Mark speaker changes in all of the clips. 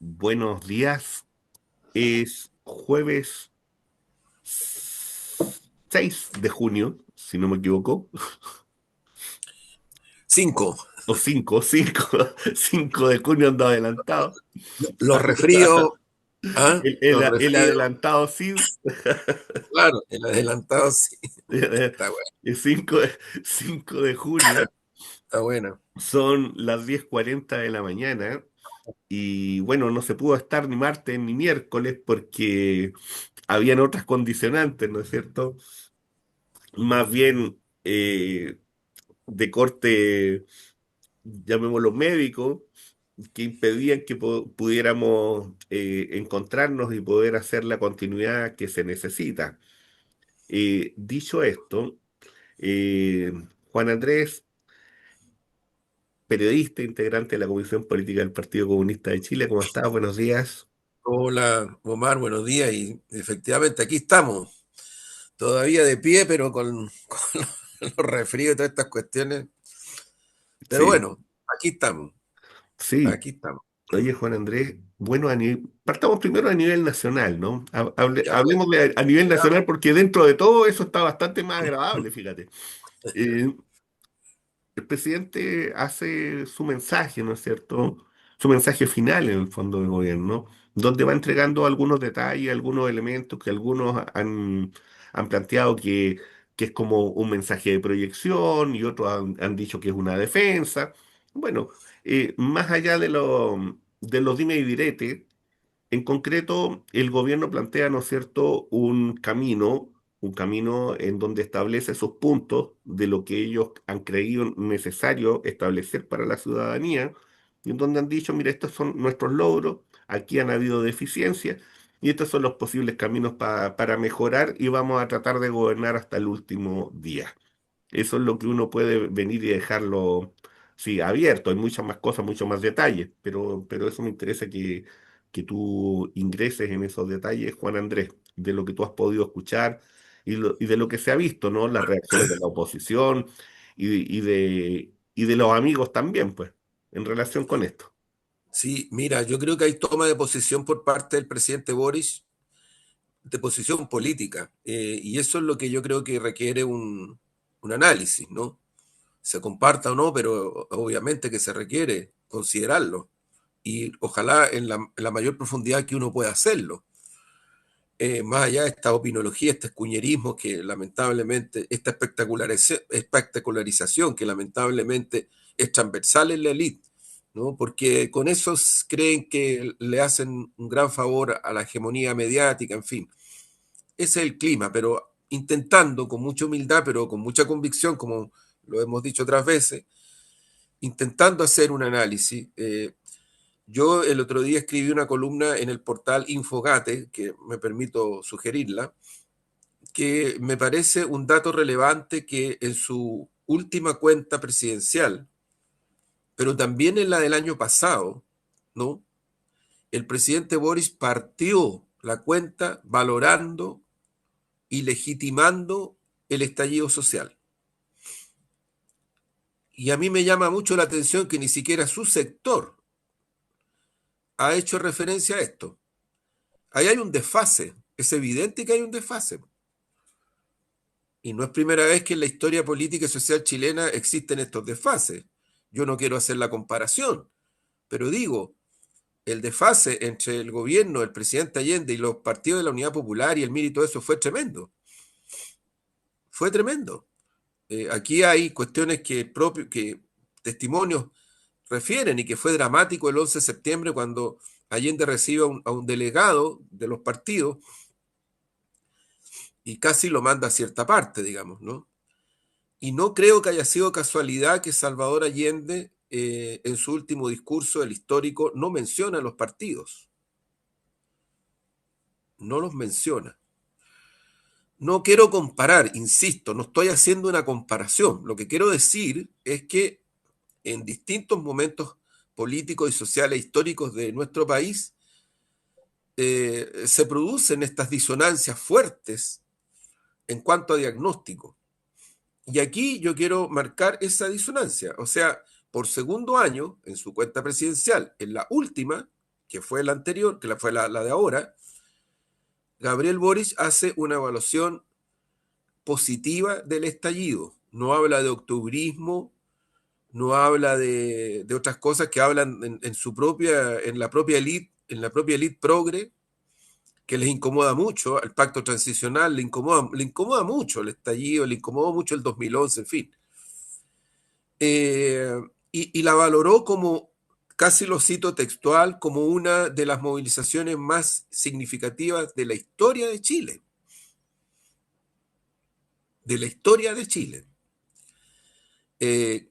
Speaker 1: Buenos días. Es jueves 6 de junio, si no me equivoco,
Speaker 2: 5.
Speaker 1: o 5, 5 de junio ando adelantado.
Speaker 2: Los resfríos, ¿ah?
Speaker 1: El,
Speaker 2: Los
Speaker 1: el- el
Speaker 2: resfríos,
Speaker 1: adelantado sí,
Speaker 2: claro, el adelantado sí.
Speaker 1: el
Speaker 2: Está bueno,
Speaker 1: 5 de junio,
Speaker 2: está bueno.
Speaker 1: son las 10:40 de la mañana y bueno, no se pudo estar ni martes ni miércoles porque habían otras condicionantes, ¿no es cierto? Más bien de corte, llamémoslo médico, que impedían que pudiéramos encontrarnos y poder hacer la continuidad que se necesita. Dicho esto, eh, Juan Andrés, periodista, integrante de la Comisión Política del Partido Comunista de Chile, ¿cómo estás? Buenos días.
Speaker 2: Hola, Omar, buenos días. Y efectivamente aquí estamos, todavía de pie, pero con los resfríos y todas estas cuestiones. Pero
Speaker 1: Sí,
Speaker 2: bueno, aquí estamos,
Speaker 1: sí.
Speaker 2: aquí estamos.
Speaker 1: Oye, Juan Andrés, bueno, partamos primero a nivel nacional, ¿no?
Speaker 2: Ya,
Speaker 1: Hablemos a nivel nacional porque dentro de todo eso está bastante más agradable, fíjate. Eh, el presidente hace su mensaje, ¿no es cierto? Su mensaje final en el fondo de gobierno, donde va entregando algunos detalles, algunos elementos que algunos han planteado que es como un mensaje de proyección y otros han dicho que es una defensa. Bueno, más allá de los dime y direte, en concreto, el gobierno plantea, ¿no es cierto?, un camino en donde establece sus puntos de lo que ellos han creído necesario establecer para la ciudadanía, y en donde han dicho, mira, estos son nuestros logros, aquí han habido deficiencias, y estos son los posibles caminos para mejorar, y vamos a tratar de gobernar hasta el último día. Eso es lo que uno puede venir y dejarlo, sí, abierto. Hay muchas más cosas, muchos más detalles, pero eso me interesa que tú ingreses en esos detalles, Juan Andrés, de lo que tú has podido escuchar y de lo que se ha visto, ¿no? Las reacciones de la oposición y de los amigos también, pues, en relación con esto.
Speaker 2: Sí, mira, yo creo que hay toma de posición por parte del presidente Boris, de posición política, y eso es lo que yo creo que requiere un análisis, ¿no? Se comparta o no, pero obviamente que se requiere considerarlo y ojalá en la mayor profundidad que uno pueda hacerlo. Más allá de esta opinología, este escuñerismo que lamentablemente, esta espectacularización que lamentablemente es transversal en la élite, ¿no? Porque con eso creen que le hacen un gran favor a la hegemonía mediática, en fin. Ese es el clima, pero intentando con mucha humildad, pero con mucha convicción, como lo hemos dicho otras veces, intentando hacer un análisis. Yo el otro día escribí una columna en el portal Infogate, que me permito sugerirla, que me parece un dato relevante que en su última cuenta presidencial, pero también en la del año pasado, ¿no? El presidente Boris partió la cuenta valorando y legitimando el estallido social. Y a mí me llama mucho la atención que ni siquiera su sector ha hecho referencia a esto. Ahí hay un desfase, es evidente que hay un desfase. Y no es primera vez que en la historia política y social chilena existen estos desfases. Yo no quiero hacer la comparación, pero digo, el desfase entre el gobierno, el presidente Allende y los partidos de la Unidad Popular y el MIR y todo eso fue tremendo. Fue tremendo. Aquí hay cuestiones que testimonios refieren y que fue dramático el 11 de septiembre cuando Allende recibe a un delegado de los partidos y casi lo manda a cierta parte, digamos, ¿no? Y no creo que haya sido casualidad que Salvador Allende, en su último discurso, el histórico, no menciona a los partidos, no los menciona. No quiero comparar, insisto, no estoy haciendo una comparación. Lo que quiero decir es que en distintos momentos políticos y sociales históricos de nuestro país se producen estas disonancias fuertes en cuanto a diagnóstico. Y aquí yo quiero marcar esa disonancia. O sea, por segundo año, en su cuenta presidencial, en la última, que fue la anterior, que fue la de ahora, Gabriel Boric hace una evaluación positiva del estallido. No habla de octubrismo, no habla de otras cosas que hablan en su propia, en la propia élite progre, que les incomoda mucho, el pacto transicional le incomoda mucho el estallido, le incomodó mucho el 2011, en fin. Eh, y la valoró como, casi lo cito textual, como una de las movilizaciones más significativas de la historia de Chile. De la historia de Chile.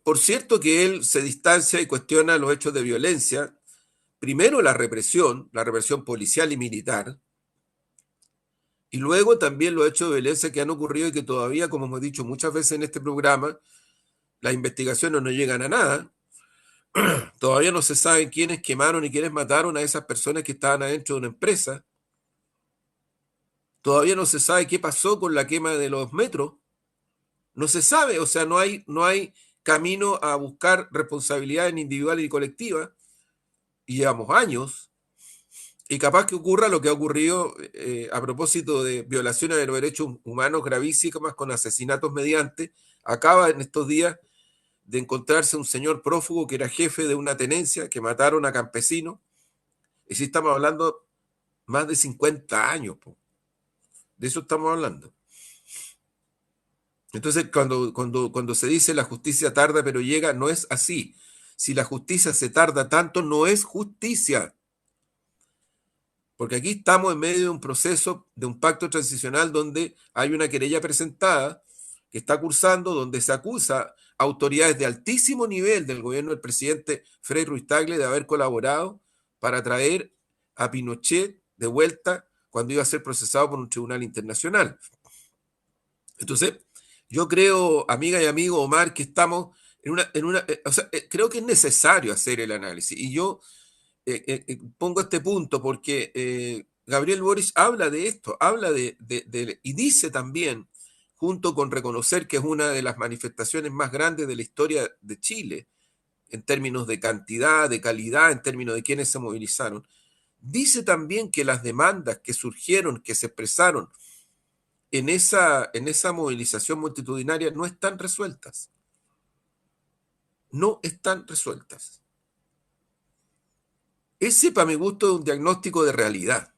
Speaker 2: Por cierto que él se distancia y cuestiona los hechos de violencia, primero la represión policial y militar, y luego también los hechos de violencia que han ocurrido y que todavía, como hemos dicho muchas veces en este programa, las investigaciones no llegan a nada. Todavía no se sabe quiénes quemaron y quiénes mataron a esas personas que estaban adentro de una empresa. Todavía no se sabe qué pasó con la quema de los metros. No se sabe, o sea, no hay camino a buscar responsabilidades individuales y colectivas. Y llevamos años. Y capaz que ocurra lo que ha ocurrido a propósito de violaciones de los derechos humanos gravísimas con asesinatos mediante. Acaba en estos días de encontrarse un señor prófugo que era jefe de una tenencia que mataron a campesinos. Y si estamos hablando más de 50 años, po. De eso estamos hablando. Entonces, cuando se dice la justicia tarda pero llega, no es así. Si la justicia se tarda tanto, no es justicia. Porque aquí estamos en medio de un proceso, de un pacto transicional donde hay una querella presentada que está cursando, donde se acusa a autoridades de altísimo nivel del gobierno del presidente Frei Ruiz-Tagle de haber colaborado para traer a Pinochet de vuelta cuando iba a ser procesado por un tribunal internacional. Entonces, yo creo, amiga y amigo Omar, que estamos o sea, creo que es necesario hacer el análisis. Y yo pongo este punto porque Gabriel Boric habla de esto, habla y dice también, junto con reconocer que es una de las manifestaciones más grandes de la historia de Chile, en términos de cantidad, de calidad, en términos de quienes se movilizaron, dice también que las demandas que surgieron, que se expresaron en esa movilización multitudinaria no están resueltas. No están resueltas. Ese, para mi gusto, es un diagnóstico de realidad.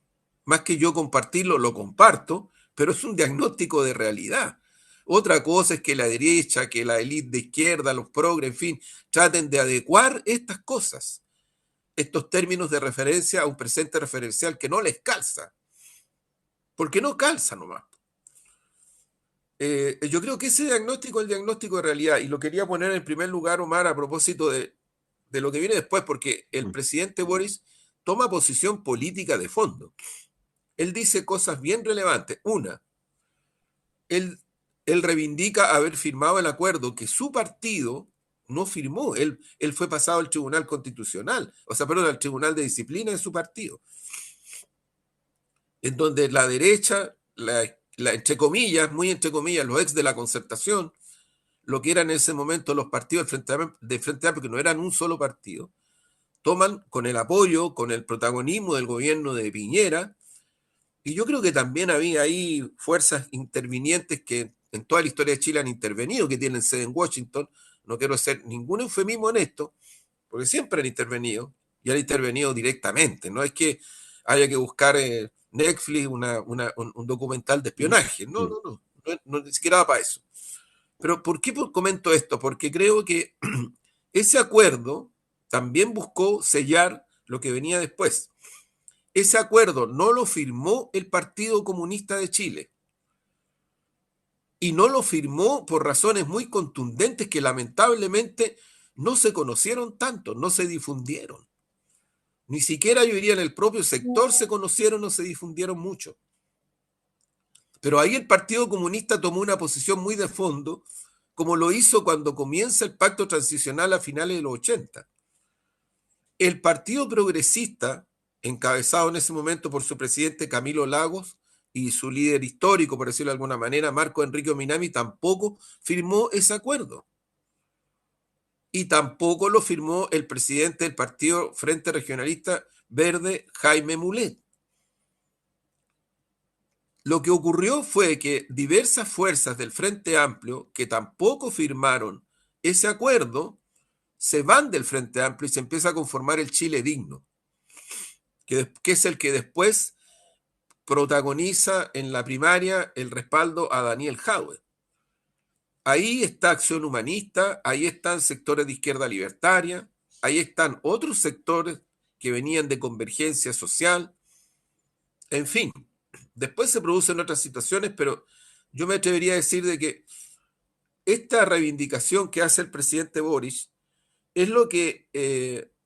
Speaker 2: Más que yo compartirlo, lo comparto, pero es un diagnóstico de realidad. Otra cosa es que la derecha, que la élite de izquierda, los progres, en fin, traten de adecuar estas cosas, estos términos de referencia a un presente referencial que no les calza, porque no calza nomás. Yo creo que ese diagnóstico es el diagnóstico de realidad y lo quería poner en primer lugar, Omar, a propósito de lo que viene después, porque el presidente Boris toma posición política de fondo. Él dice cosas bien relevantes. Una, él, él reivindica haber firmado el acuerdo que su partido no firmó. Él fue pasado al Tribunal Constitucional, o sea, perdón, al Tribunal de Disciplina de su partido, en donde la derecha, entre comillas, muy entre comillas, los ex de la concertación, lo que eran en ese momento los partidos de Frente Amplio, que no eran un solo partido, toman con el apoyo, con el protagonismo del gobierno de Piñera, y yo creo que también había ahí fuerzas intervinientes que en toda la historia de Chile han intervenido, que tienen sede en Washington. No quiero hacer ningún eufemismo en esto, porque siempre han intervenido y han intervenido directamente. No es que haya que buscar Netflix un documental de espionaje. No, no, no, no, ni siquiera va para eso. Pero ¿por qué comento esto? Porque creo que ese acuerdo también buscó sellar lo que venía después. Ese acuerdo no lo firmó el Partido Comunista de Chile y no lo firmó por razones muy contundentes que lamentablemente no se conocieron tanto, no se difundieron. Ni siquiera yo diría en el propio sector se conocieron o se difundieron mucho. Pero ahí el Partido Comunista tomó una posición muy de fondo, como lo hizo cuando comienza el pacto transicional a finales de los 80. El Partido Progresista, encabezado en ese momento por su presidente Camilo Lagos y su líder histórico, por decirlo de alguna manera, Marco Enrique Minami, tampoco firmó ese acuerdo. Y tampoco lo firmó el presidente del Partido Frente Regionalista, Verde Jaime Mulet. Lo que ocurrió fue que diversas fuerzas del Frente Amplio, que tampoco firmaron ese acuerdo, se van del Frente Amplio y se empieza a conformar el Chile Digno, que es el que después protagoniza en la primaria el respaldo a Daniel Jadwe. Ahí está Acción Humanista, ahí están sectores de izquierda libertaria, ahí están otros sectores que venían de Convergencia Social, en fin. Después se producen otras situaciones, pero yo me atrevería a decir de que esta reivindicación que hace el presidente Boric es lo que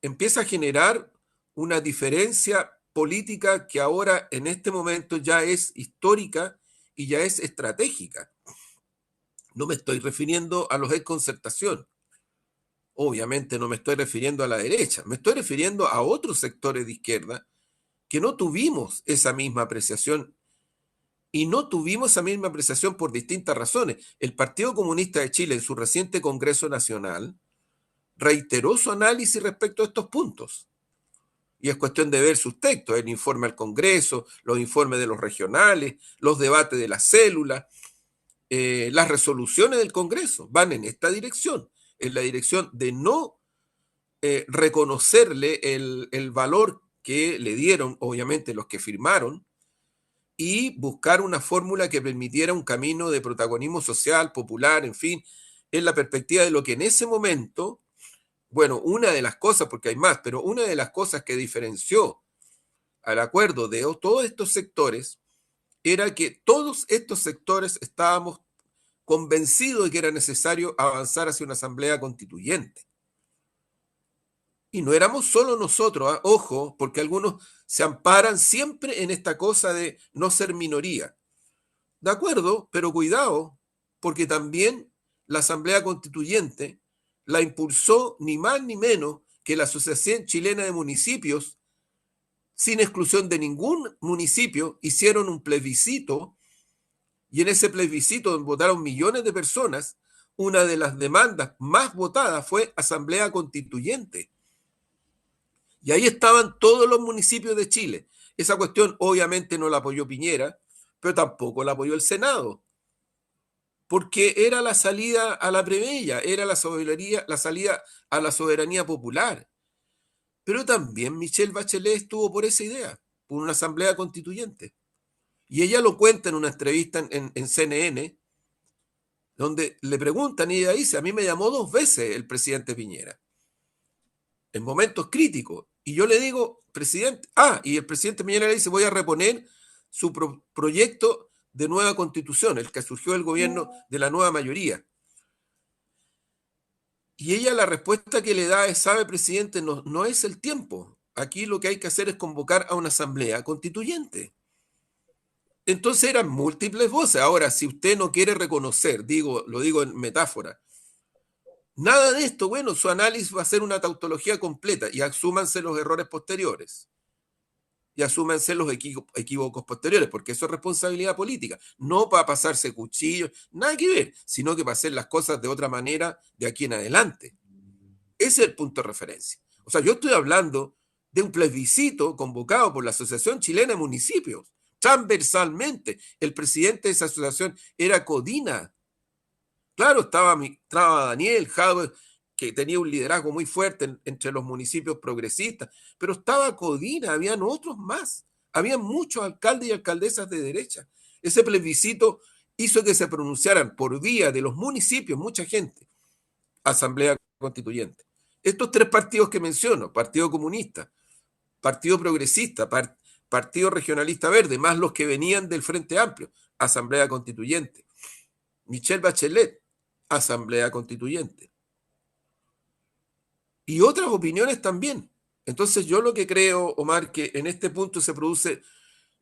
Speaker 2: empieza a generar una diferencia política que ahora en este momento ya es histórica y ya es estratégica. No me estoy refiriendo a los ex concertación, obviamente no me estoy refiriendo a la derecha, me estoy refiriendo a otros sectores de izquierda que no tuvimos esa misma apreciación. Y no tuvimos esa misma apreciación por distintas razones. El Partido Comunista de Chile, en su reciente Congreso Nacional, reiteró su análisis respecto a estos puntos. Y es cuestión de ver sus textos, el informe al Congreso, los informes de los regionales, los debates de las células, las resoluciones del Congreso van en esta dirección, en la dirección de no reconocerle el valor que le dieron, obviamente, los que firmaron, y buscar una fórmula que permitiera un camino de protagonismo social, popular, en fin, en la perspectiva de lo que en ese momento, bueno, una de las cosas, porque hay más, pero una de las cosas que diferenció al acuerdo de todos estos sectores era que todos estos sectores estábamos convencidos de que era necesario avanzar hacia una asamblea constituyente. Y no éramos solo nosotros, ojo, porque algunos se amparan siempre en esta cosa de no ser minoría. De acuerdo, pero cuidado, porque también la Asamblea Constituyente la impulsó ni más ni menos que la Asociación Chilena de Municipios, sin exclusión de ningún municipio, hicieron un plebiscito y en ese plebiscito donde votaron millones de personas, una de las demandas más votadas fue Asamblea Constituyente. Y ahí estaban todos los municipios de Chile. Esa cuestión obviamente no la apoyó Piñera, pero tampoco la apoyó el Senado, porque era la salida a la plebeya, era la salida a la soberanía popular. Pero también Michelle Bachelet estuvo por esa idea, por una asamblea constituyente. Y ella lo cuenta en una entrevista en CNN, donde le preguntan y ella dice, a mí me llamó 2 veces el presidente Piñera, en momentos críticos. Y yo le digo, presidente, y el presidente Piñera le dice, voy a reponer su proyecto de nueva constitución, el que surgió del gobierno de la nueva mayoría. Y ella la respuesta que le da es, sabe, presidente, no es el tiempo. Aquí lo que hay que hacer es convocar a una asamblea constituyente. Entonces eran múltiples voces. Ahora, si usted no quiere reconocer, lo digo en metáfora, nada de esto, bueno, su análisis va a ser una tautología completa y asúmanse los errores posteriores. Y asúmanse los equívocos posteriores, porque eso es responsabilidad política. No para pasarse cuchillos, nada que ver, sino que para hacer las cosas de otra manera de aquí en adelante. Ese es el punto de referencia. O sea, yo estoy hablando de un plebiscito convocado por la Asociación Chilena de Municipios, transversalmente. El presidente de esa asociación era Codina. Claro, estaba Daniel Jadwe, que tenía un liderazgo muy fuerte entre los municipios progresistas, pero estaba Codina, habían otros más, habían muchos alcaldes y alcaldesas de derecha. Ese plebiscito hizo que se pronunciaran por vía de los municipios, mucha gente, Asamblea Constituyente. Estos 3 partidos que menciono, Partido Comunista, Partido Progresista, Partido Regionalista Verde, más los que venían del Frente Amplio, Asamblea Constituyente. Michelle Bachelet, Asamblea Constituyente. Y otras opiniones también. Entonces yo lo que creo, Omar, que en este punto se produce,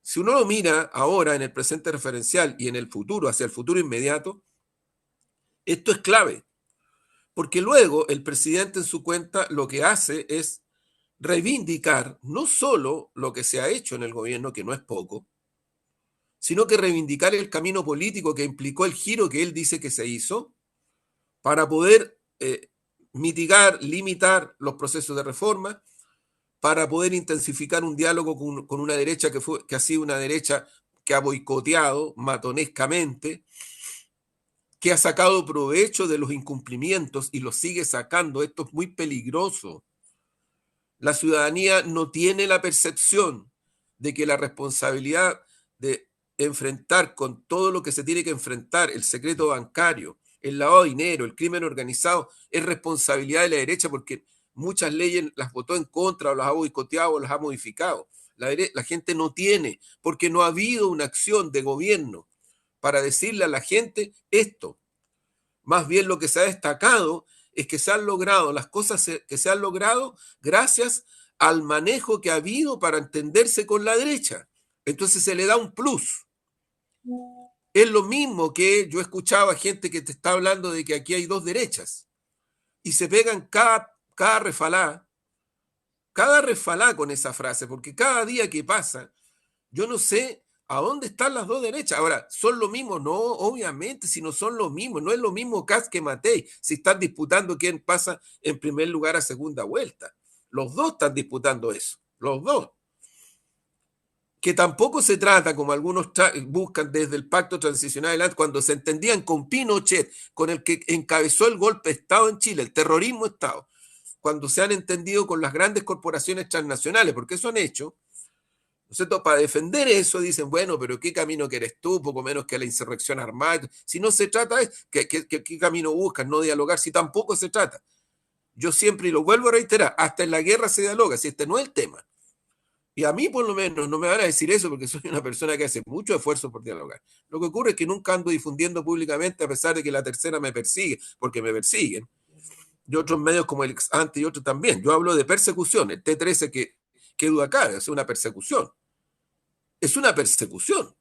Speaker 2: si uno lo mira ahora en el presente referencial y en el futuro, hacia el futuro inmediato, esto es clave. Porque luego el presidente en su cuenta lo que hace es reivindicar no solo lo que se ha hecho en el gobierno, que no es poco, sino que reivindicar el camino político que implicó el giro que él dice que se hizo para poder mitigar, limitar los procesos de reforma, para poder intensificar un diálogo con una derecha que ha sido una derecha que ha boicoteado matonescamente, que ha sacado provecho de los incumplimientos y los sigue sacando. Esto es muy peligroso. La ciudadanía no tiene la percepción de que la responsabilidad de enfrentar con todo lo que se tiene que enfrentar, el secreto bancario, el lavado de dinero, el crimen organizado, es responsabilidad de la derecha porque muchas leyes las votó en contra o las ha boicoteado o las ha modificado. La gente no tiene, porque no ha habido una acción de gobierno para decirle a la gente esto. Más bien lo que se ha destacado es que se han logrado las cosas que se han logrado gracias al manejo que ha habido para entenderse con la derecha. Entonces se le da un plus. Es lo mismo que yo escuchaba gente que te está hablando de que aquí hay dos derechas y se pegan cada refalá con esa frase, porque cada día que pasa, yo no sé a dónde están las dos derechas. Ahora, ¿son lo mismo? No, obviamente, si no son lo mismo, no es lo mismo Kast que Matei, si están disputando quién pasa en primer lugar a segunda vuelta. Los dos están disputando eso, los dos. Que tampoco se trata, como algunos buscan desde el pacto transicional adelante, cuando se entendían con Pinochet, con el que encabezó el golpe de Estado en Chile, el terrorismo de Estado, cuando se han entendido con las grandes corporaciones transnacionales, porque eso han hecho, ¿no es cierto? Para defender eso dicen, bueno, pero ¿qué camino quieres tú? Poco menos que la insurrección armada. Si no se trata, ¿qué camino buscas? No dialogar, si tampoco se trata. Yo siempre, y lo vuelvo a reiterar, hasta en la guerra se dialoga, si este no es el tema. Y a mí, por lo menos, no me van a decir eso porque soy una persona que hace mucho esfuerzo por dialogar. Lo que ocurre es que nunca ando difundiendo públicamente, a pesar de que la tercera me persigue, porque me persiguen. Y otros medios como el Exante y otros también. Yo hablo de persecución. El T13, que duda cabe, es una persecución. Es una persecución,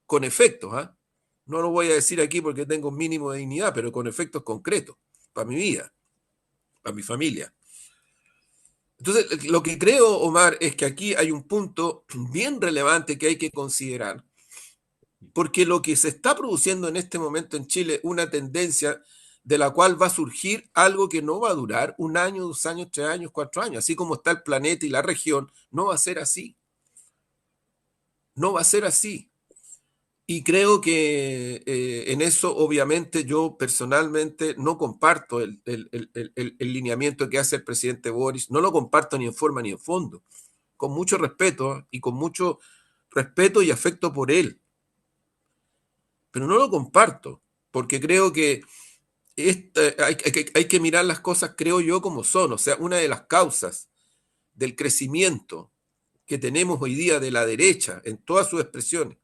Speaker 2: con efectos. ¿Ah? No lo voy a decir aquí porque tengo un mínimo de dignidad, pero con efectos concretos, para mi vida, para mi familia. Entonces, lo que creo, Omar, es que aquí hay un punto bien relevante que hay que considerar, porque lo que se está produciendo en este momento en Chile, una tendencia de la cual va a surgir algo que no va a durar 1 año, 2 años, 3 años, 4 años, así como está el planeta y la región, no va a ser así, no va a ser así. Y creo que en eso, obviamente, yo personalmente no comparto el lineamiento que hace el presidente Boris, no lo comparto ni en forma ni en fondo, con mucho respeto y con mucho respeto y afecto por él, pero no lo comparto, porque creo que hay que mirar las cosas, creo yo, como son. O sea, una de las causas del crecimiento que tenemos hoy día de la derecha en todas sus expresiones,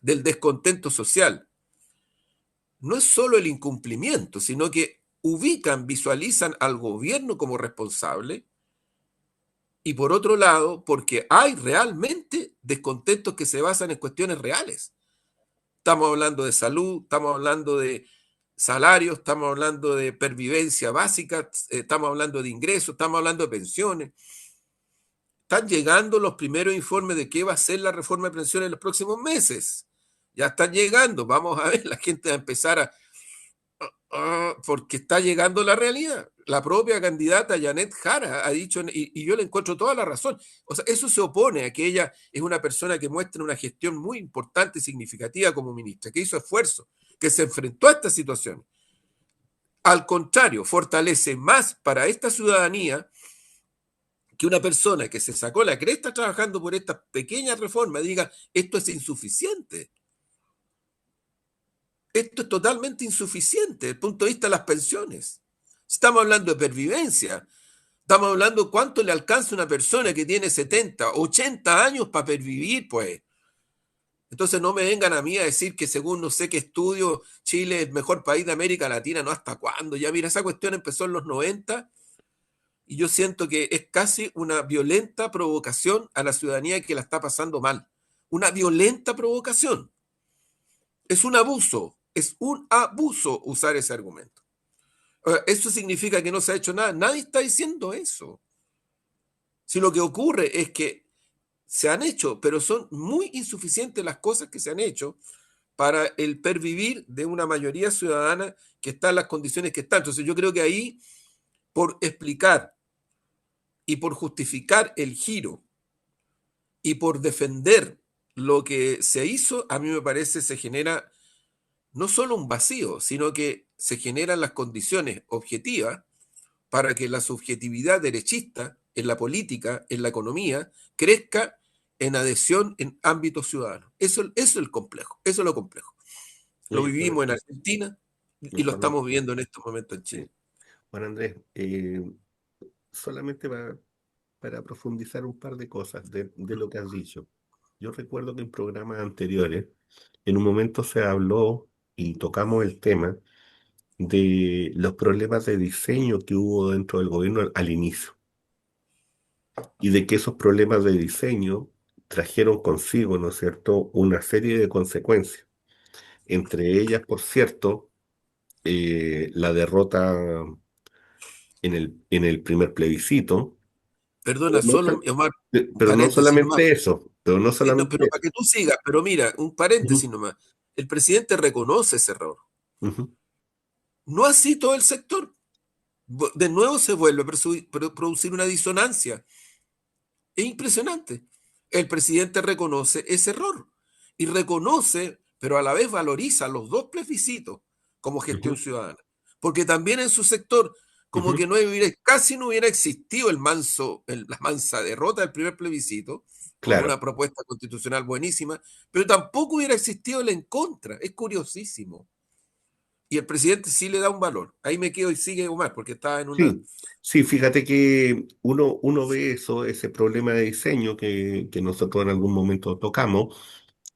Speaker 2: del descontento social, no es solo el incumplimiento, sino que ubican, visualizan al gobierno como responsable y por otro lado, porque hay realmente descontentos que se basan en cuestiones reales. Estamos hablando de salud, estamos hablando de salarios, estamos hablando de pervivencia básica, estamos hablando de ingresos, estamos hablando de pensiones. Están llegando los primeros informes de qué va a ser la reforma de pensiones en los próximos meses. Ya están llegando, vamos a ver, la gente va a empezar porque está llegando la realidad. La propia candidata Janet Jara ha dicho, y yo le encuentro toda la razón, o sea, eso se opone a que ella es una persona que muestra una gestión muy importante y significativa como ministra, que hizo esfuerzo, que se enfrentó a esta situación. Al contrario, fortalece más para esta ciudadanía que una persona que se sacó la cresta trabajando por estas pequeñas reformas diga, esto es insuficiente. Esto es totalmente insuficiente desde el punto de vista de las pensiones. Estamos hablando de pervivencia. Estamos hablando de cuánto le alcanza a una persona que tiene 70, 80 años para pervivir, pues. Entonces no me vengan a mí a decir que según no sé qué estudio, Chile es el mejor país de América Latina, no hasta cuándo. Ya mira, esa cuestión empezó en los 90 y yo siento que es casi una violenta provocación a la ciudadanía que la está pasando mal. Una violenta provocación. Es un abuso usar ese argumento. ¿Eso significa que no se ha hecho nada? Nadie está diciendo eso. Si lo que ocurre es que se han hecho, pero son muy insuficientes las cosas que se han hecho para el pervivir de una mayoría ciudadana que está en las condiciones que está. Entonces yo creo que ahí, por explicar y por justificar el giro y por defender lo que se hizo, a mí me parece se genera no solo un vacío, sino que se generan las condiciones objetivas para que la subjetividad derechista en la política, en la economía, crezca en adhesión en ámbitos ciudadanos. Eso es el complejo, eso es lo complejo. Lo
Speaker 1: Oye,
Speaker 2: vivimos en Argentina y lo
Speaker 1: Juan,
Speaker 2: estamos viendo en estos momentos en
Speaker 1: sí.
Speaker 2: Chile.
Speaker 1: Juan Andrés, solamente para profundizar un par de cosas de lo que has dicho. Yo recuerdo que en programas anteriores, en un momento se habló y tocamos el tema de los problemas de diseño que hubo dentro del gobierno al inicio y de que esos problemas de diseño trajeron consigo, ¿no es cierto?, una serie de consecuencias. Entre ellas, por cierto, la derrota en el primer plebiscito. Pero
Speaker 2: Perdona,
Speaker 1: no,
Speaker 2: solo, Omar, un
Speaker 1: pero no
Speaker 2: paréntesis nomás.
Speaker 1: solamente eso, pero no
Speaker 2: No,
Speaker 1: solamente
Speaker 2: pero para
Speaker 1: eso.
Speaker 2: que tú sigas, pero mira, un paréntesis
Speaker 1: Ujú,
Speaker 2: nomás. El presidente reconoce ese error.
Speaker 1: ujú,
Speaker 2: No así todo el sector. De nuevo se vuelve a producir una disonancia. Es impresionante. El presidente reconoce ese error y reconoce, pero a la vez valoriza los dos plebiscitos como gestión
Speaker 1: ujú,
Speaker 2: ciudadana. Porque también en su sector, como que
Speaker 1: ujú.
Speaker 2: no hubiera, casi no hubiera existido la mansa derrota del primer plebiscito, con
Speaker 1: Claro,
Speaker 2: una propuesta constitucional buenísima, pero tampoco hubiera existido el en contra. Es curiosísimo. Y el presidente sí le da un valor. Ahí me quedo y sigue Omar, porque estaba en una...
Speaker 1: sí, sí, fíjate que uno ve eso, ese problema de diseño que nosotros en algún momento tocamos,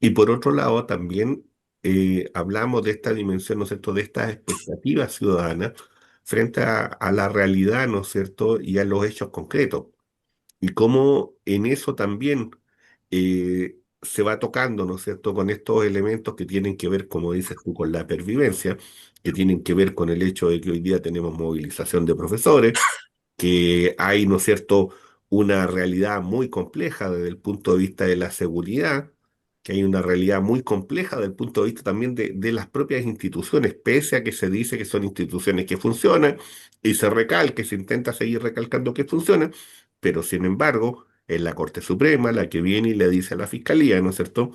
Speaker 1: y por otro lado también hablamos de esta dimensión, ¿no es cierto?, de estas expectativas ciudadanas frente a la realidad, ¿no es cierto?, y a los hechos concretos. Y cómo en eso también se va tocando, ¿no es cierto?, con estos elementos que tienen que ver, como dices tú, con la pervivencia, que tienen que ver con el hecho de que hoy día tenemos movilización de profesores, que hay, ¿no es cierto?, una realidad muy compleja desde el punto de vista de la seguridad, que hay una realidad muy compleja desde el punto de vista también de las propias instituciones, pese a que se dice que son instituciones que funcionan y se recalca, se intenta seguir recalcando que funcionan, pero sin embargo, es la Corte Suprema la que viene y le dice a la Fiscalía, ¿no es cierto?,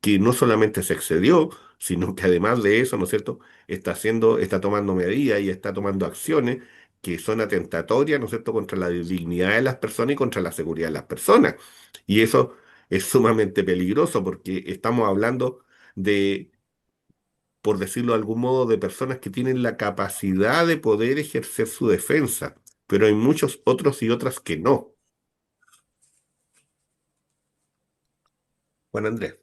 Speaker 1: que no solamente se excedió, sino que además de eso, ¿no es cierto?, está tomando medidas y está tomando acciones que son atentatorias, ¿no es cierto?, contra la dignidad de las personas y contra la seguridad de las personas. Y eso es sumamente peligroso porque estamos hablando de, por decirlo de algún modo, de personas que tienen la capacidad de poder ejercer su defensa, pero hay muchos otros y otras que no. Juan Andrés.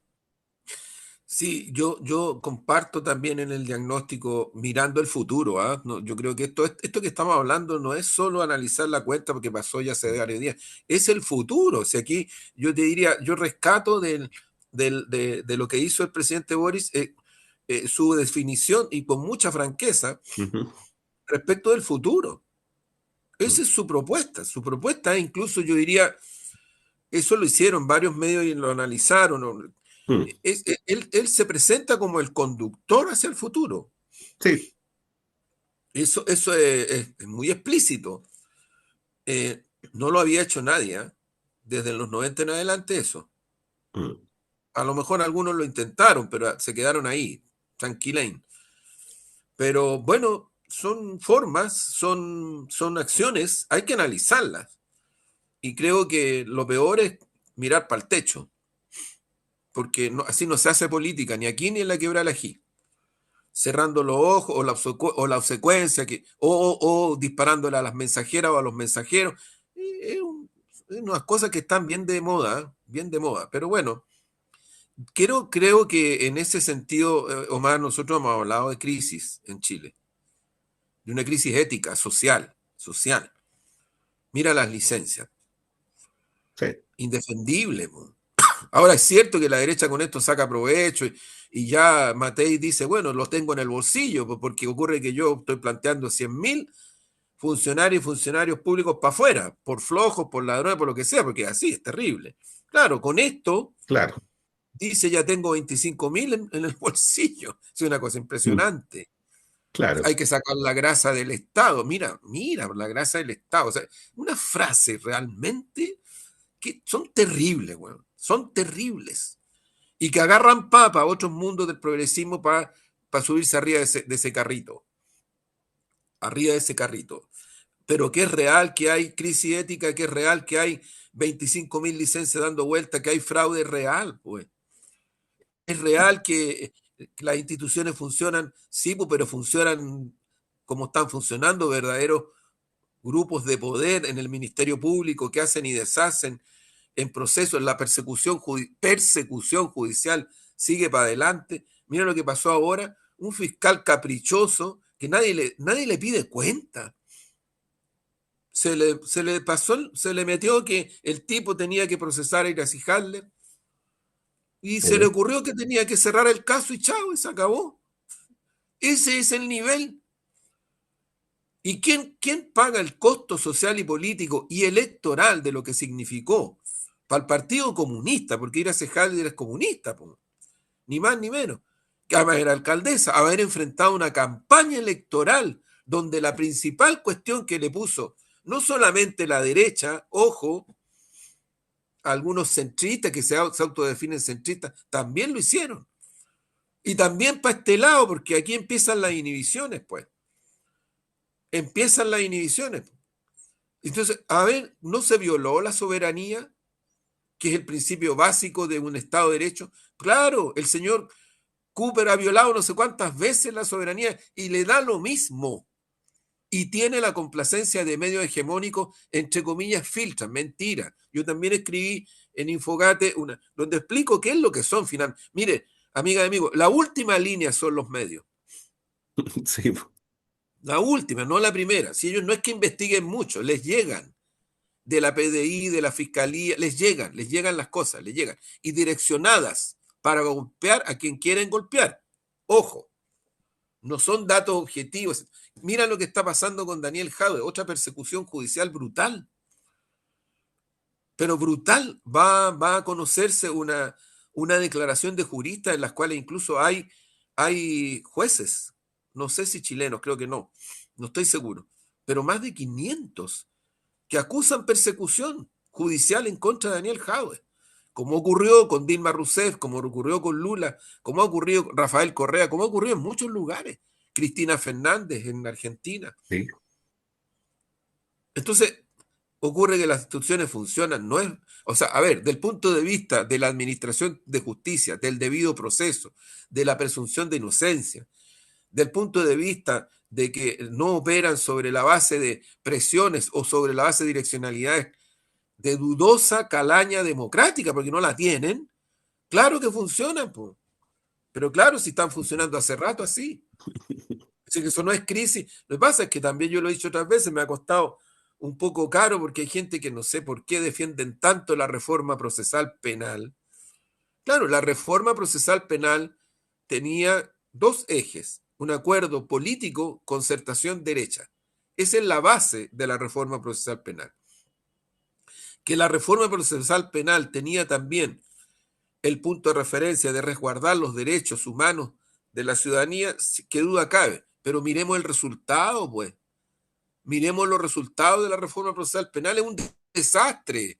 Speaker 2: Sí, yo comparto también en el diagnóstico mirando el futuro, ¿ah? No, yo creo que esto que estamos hablando no es solo analizar la cuenta porque pasó ya hace varios días, es el futuro. O sea, aquí yo te diría, yo rescato de lo que hizo el presidente Boris, su definición y con mucha franqueza
Speaker 1: Ujú,
Speaker 2: respecto del futuro.
Speaker 1: ujú,
Speaker 2: Esa es su propuesta. Su propuesta, incluso yo diría, eso lo hicieron varios medios y lo analizaron.
Speaker 1: ujú.
Speaker 2: Él se presenta como el conductor hacia el futuro.
Speaker 1: Sí.
Speaker 2: Eso es muy explícito. No lo había hecho nadie, ¿ah? Desde los 90 en adelante eso.
Speaker 1: Ujú.
Speaker 2: A lo mejor algunos lo intentaron, pero se quedaron ahí, tranquilain. Pero bueno, son formas, son acciones, hay que analizarlas. Y creo que lo peor es mirar para el techo, porque así no se hace política, ni aquí ni en la quebrada del Ají. Cerrando los ojos o la obsecuencia o disparándole a las mensajeras o a los mensajeros. Es unas cosas que están bien de moda, ¿eh? Bien de moda. Pero bueno, creo que en ese sentido, Omar, nosotros hemos hablado de crisis en Chile, de una crisis ética, social. Mira las licencias,
Speaker 1: Sí,
Speaker 2: indefendible. Po. Ahora es cierto que la derecha con esto saca provecho y ya Matei dice, bueno, los tengo en el bolsillo, porque ocurre que yo estoy planteando 100.000 funcionarios y funcionarios públicos para afuera, por flojos, por ladrones, por lo que sea, porque así es terrible. Claro, con esto
Speaker 1: claro.
Speaker 2: dice ya tengo 25.000 en el bolsillo. Es una cosa
Speaker 1: Mm.
Speaker 2: impresionante.
Speaker 1: claro.
Speaker 2: Hay que sacar la grasa del Estado. Mira, mira, la grasa del Estado. O sea, una frase realmente que son terribles, weón. Son terribles. Y que agarran papa a otros mundos del progresismo para subirse arriba de ese carrito. Arriba de ese carrito. Pero que es real que hay crisis ética, que es real que hay 25.000 licencias dando vuelta, que hay fraude real, pues. Es real que las instituciones funcionan, sí, pues, pero funcionan como están funcionando verdaderos grupos de poder en el Ministerio Público que hacen y deshacen en procesos, la persecución judicial sigue para adelante. Mira lo que pasó ahora, un fiscal caprichoso que nadie le pide cuenta. Se le metió que el tipo tenía que procesar a Iracy Hadler y se le
Speaker 1: Sí.
Speaker 2: ocurrió que tenía que cerrar el caso y chao, y se acabó. Ese es el nivel. ¿Y quién paga el costo social y político y electoral de lo que significó para el Partido Comunista? Porque Iracy Hadler es comunista, po, ni más ni menos. Que además era alcaldesa, haber enfrentado una campaña electoral donde la principal cuestión que le puso no solamente la derecha, ojo, algunos centristas que se autodefinen centristas, también lo hicieron. Y también para este lado, porque aquí empiezan las inhibiciones, pues. Empiezan las inhibiciones. Entonces, a ver, ¿no se violó la soberanía, que es el principio básico de un Estado de Derecho? Claro, el señor Cooper ha violado no sé cuántas veces la soberanía y le da lo mismo. Y tiene la complacencia de medios hegemónicos, entre comillas, filtran, mentira. Yo también escribí en Infogate donde explico qué es lo que son finalmente. Mire, amiga y amigo, la última línea son los medios.
Speaker 1: Sí.
Speaker 2: La última, no la primera. Si ellos no es que investiguen mucho, les llegan de la PDI, de la Fiscalía, les llegan las cosas, les llegan. Y direccionadas para golpear a quien quieren golpear. Ojo, no son datos objetivos. Mira lo que está pasando con Daniel Jadwe, otra persecución judicial brutal. Pero brutal. Va a conocerse una declaración de juristas en las cuales incluso hay jueces. No sé si chilenos, creo que no. No estoy seguro. Pero más de 500 que acusan persecución judicial en contra de Daniel Jadwe. Como ocurrió con Dilma Rousseff, como ocurrió con Lula, como ha ocurrido con Rafael Correa, como ha ocurrido en muchos lugares. Cristina Fernández en Argentina.
Speaker 1: Sí.
Speaker 2: Entonces, ocurre que las instituciones funcionan, no es, o sea, a ver, del punto de vista de la administración de justicia, del debido proceso, de la presunción de inocencia, del punto de vista de que no operan sobre la base de presiones o sobre la base de direccionalidades de dudosa calaña democrática, porque no la tienen, claro que funcionan, po. Pero claro, si están funcionando hace rato así. Así que eso no es crisis. Lo que pasa es que también yo lo he dicho otras veces, me ha costado un poco caro porque hay gente que no sé por qué defienden tanto la reforma procesal penal. Claro, la reforma procesal penal tenía dos ejes, un acuerdo político, concertación derecha. Esa es la base de la reforma procesal penal. Que la reforma procesal penal tenía también el punto de referencia de resguardar los derechos humanos de la ciudadanía, qué duda cabe. Pero miremos el resultado, pues. Miremos los resultados de la reforma procesal penal. Es un desastre.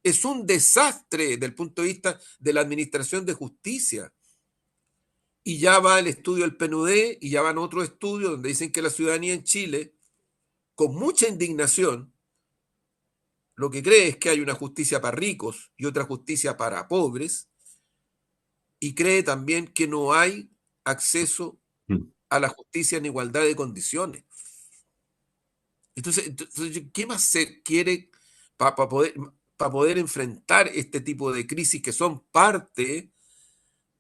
Speaker 2: Es un desastre desde el punto de vista de la administración de justicia. Y ya va el estudio del PNUD y ya van otros estudios donde dicen que la ciudadanía en Chile, con mucha indignación, lo que cree es que hay una justicia para ricos y otra justicia para pobres, y cree también que no hay acceso
Speaker 1: Mm.
Speaker 2: a la justicia en igualdad de condiciones. Entonces, ¿qué más se quiere para poder enfrentar este tipo de crisis que son parte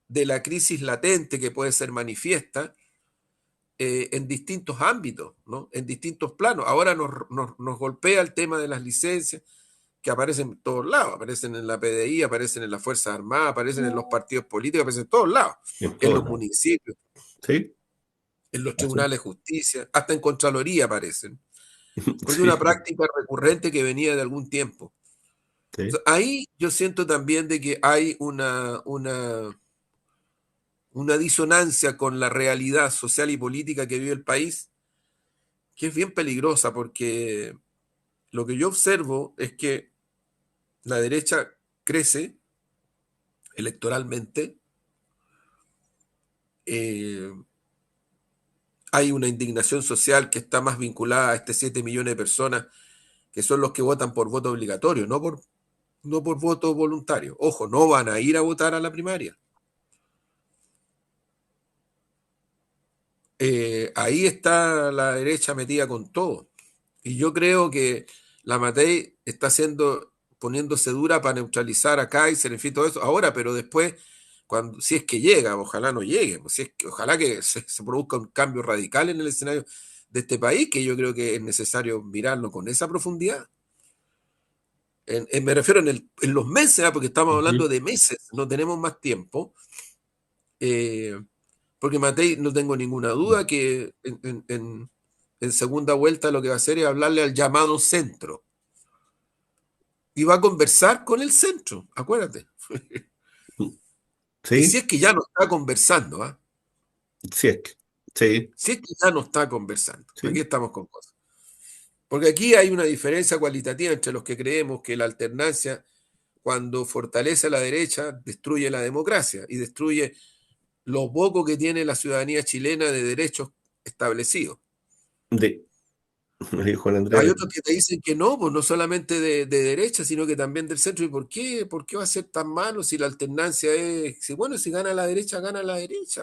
Speaker 2: de la crisis latente que puede ser manifiesta en distintos ámbitos, ¿no? En distintos planos? Ahora nos golpea el tema de las licencias que aparecen en todos lados, aparecen en la PDI, aparecen en las Fuerzas Armadas, aparecen en los partidos políticos, aparecen en todos lados,
Speaker 1: En
Speaker 2: en
Speaker 1: todos
Speaker 2: los
Speaker 1: lados.
Speaker 2: municipios,
Speaker 1: Sí.
Speaker 2: en los
Speaker 1: Así.
Speaker 2: tribunales de justicia, hasta en Contraloría aparecen, porque es una
Speaker 1: Sí.
Speaker 2: práctica recurrente que venía de algún tiempo. O sea,
Speaker 1: Sí.
Speaker 2: ahí yo siento también de que hay una disonancia con la realidad social y política que vive el país, que es bien peligrosa porque lo que yo observo es que la derecha crece electoralmente, eh, hay una indignación social que está más vinculada a este 7 millones de personas que son los que votan por voto obligatorio, no por voto voluntario. Ojo, no van a ir a votar a la primaria. Ahí está la derecha metida con todo. Y yo creo que la Matei está poniéndose dura para neutralizar a Kaiser, en fin, todo eso, ahora, pero después, si es que llega, ojalá no llegue, pues, ojalá que se produzca un cambio radical en el escenario de este país, que yo creo que es necesario mirarlo con esa profundidad. Me refiero en los meses, porque estamos hablando
Speaker 1: Ujú.
Speaker 2: de meses, no tenemos más tiempo. eh, Porque Matei, no tengo ninguna duda que en segunda vuelta lo que va a hacer es hablarle al llamado centro y va a conversar con el centro, acuérdate. Y si
Speaker 1: Sí,
Speaker 2: es que ya no está conversando, ¿ah?
Speaker 1: sí es que, sí,
Speaker 2: Si es que ya no está conversando, aquí
Speaker 1: sí,
Speaker 2: estamos con cosas. Porque aquí hay una diferencia cualitativa entre los que creemos que la alternancia, cuando fortalece a la derecha, destruye la democracia y destruye lo poco que tiene la ciudadanía chilena de derechos establecidos.
Speaker 1: de, me dijo Juan
Speaker 2: Hay
Speaker 1: Andrés,
Speaker 2: otros que te dicen que no, pues no solamente de derecha, sino que también del centro. ¿Y por qué? ¿Por qué va a ser tan malo si la alternancia es, bueno, si gana la derecha,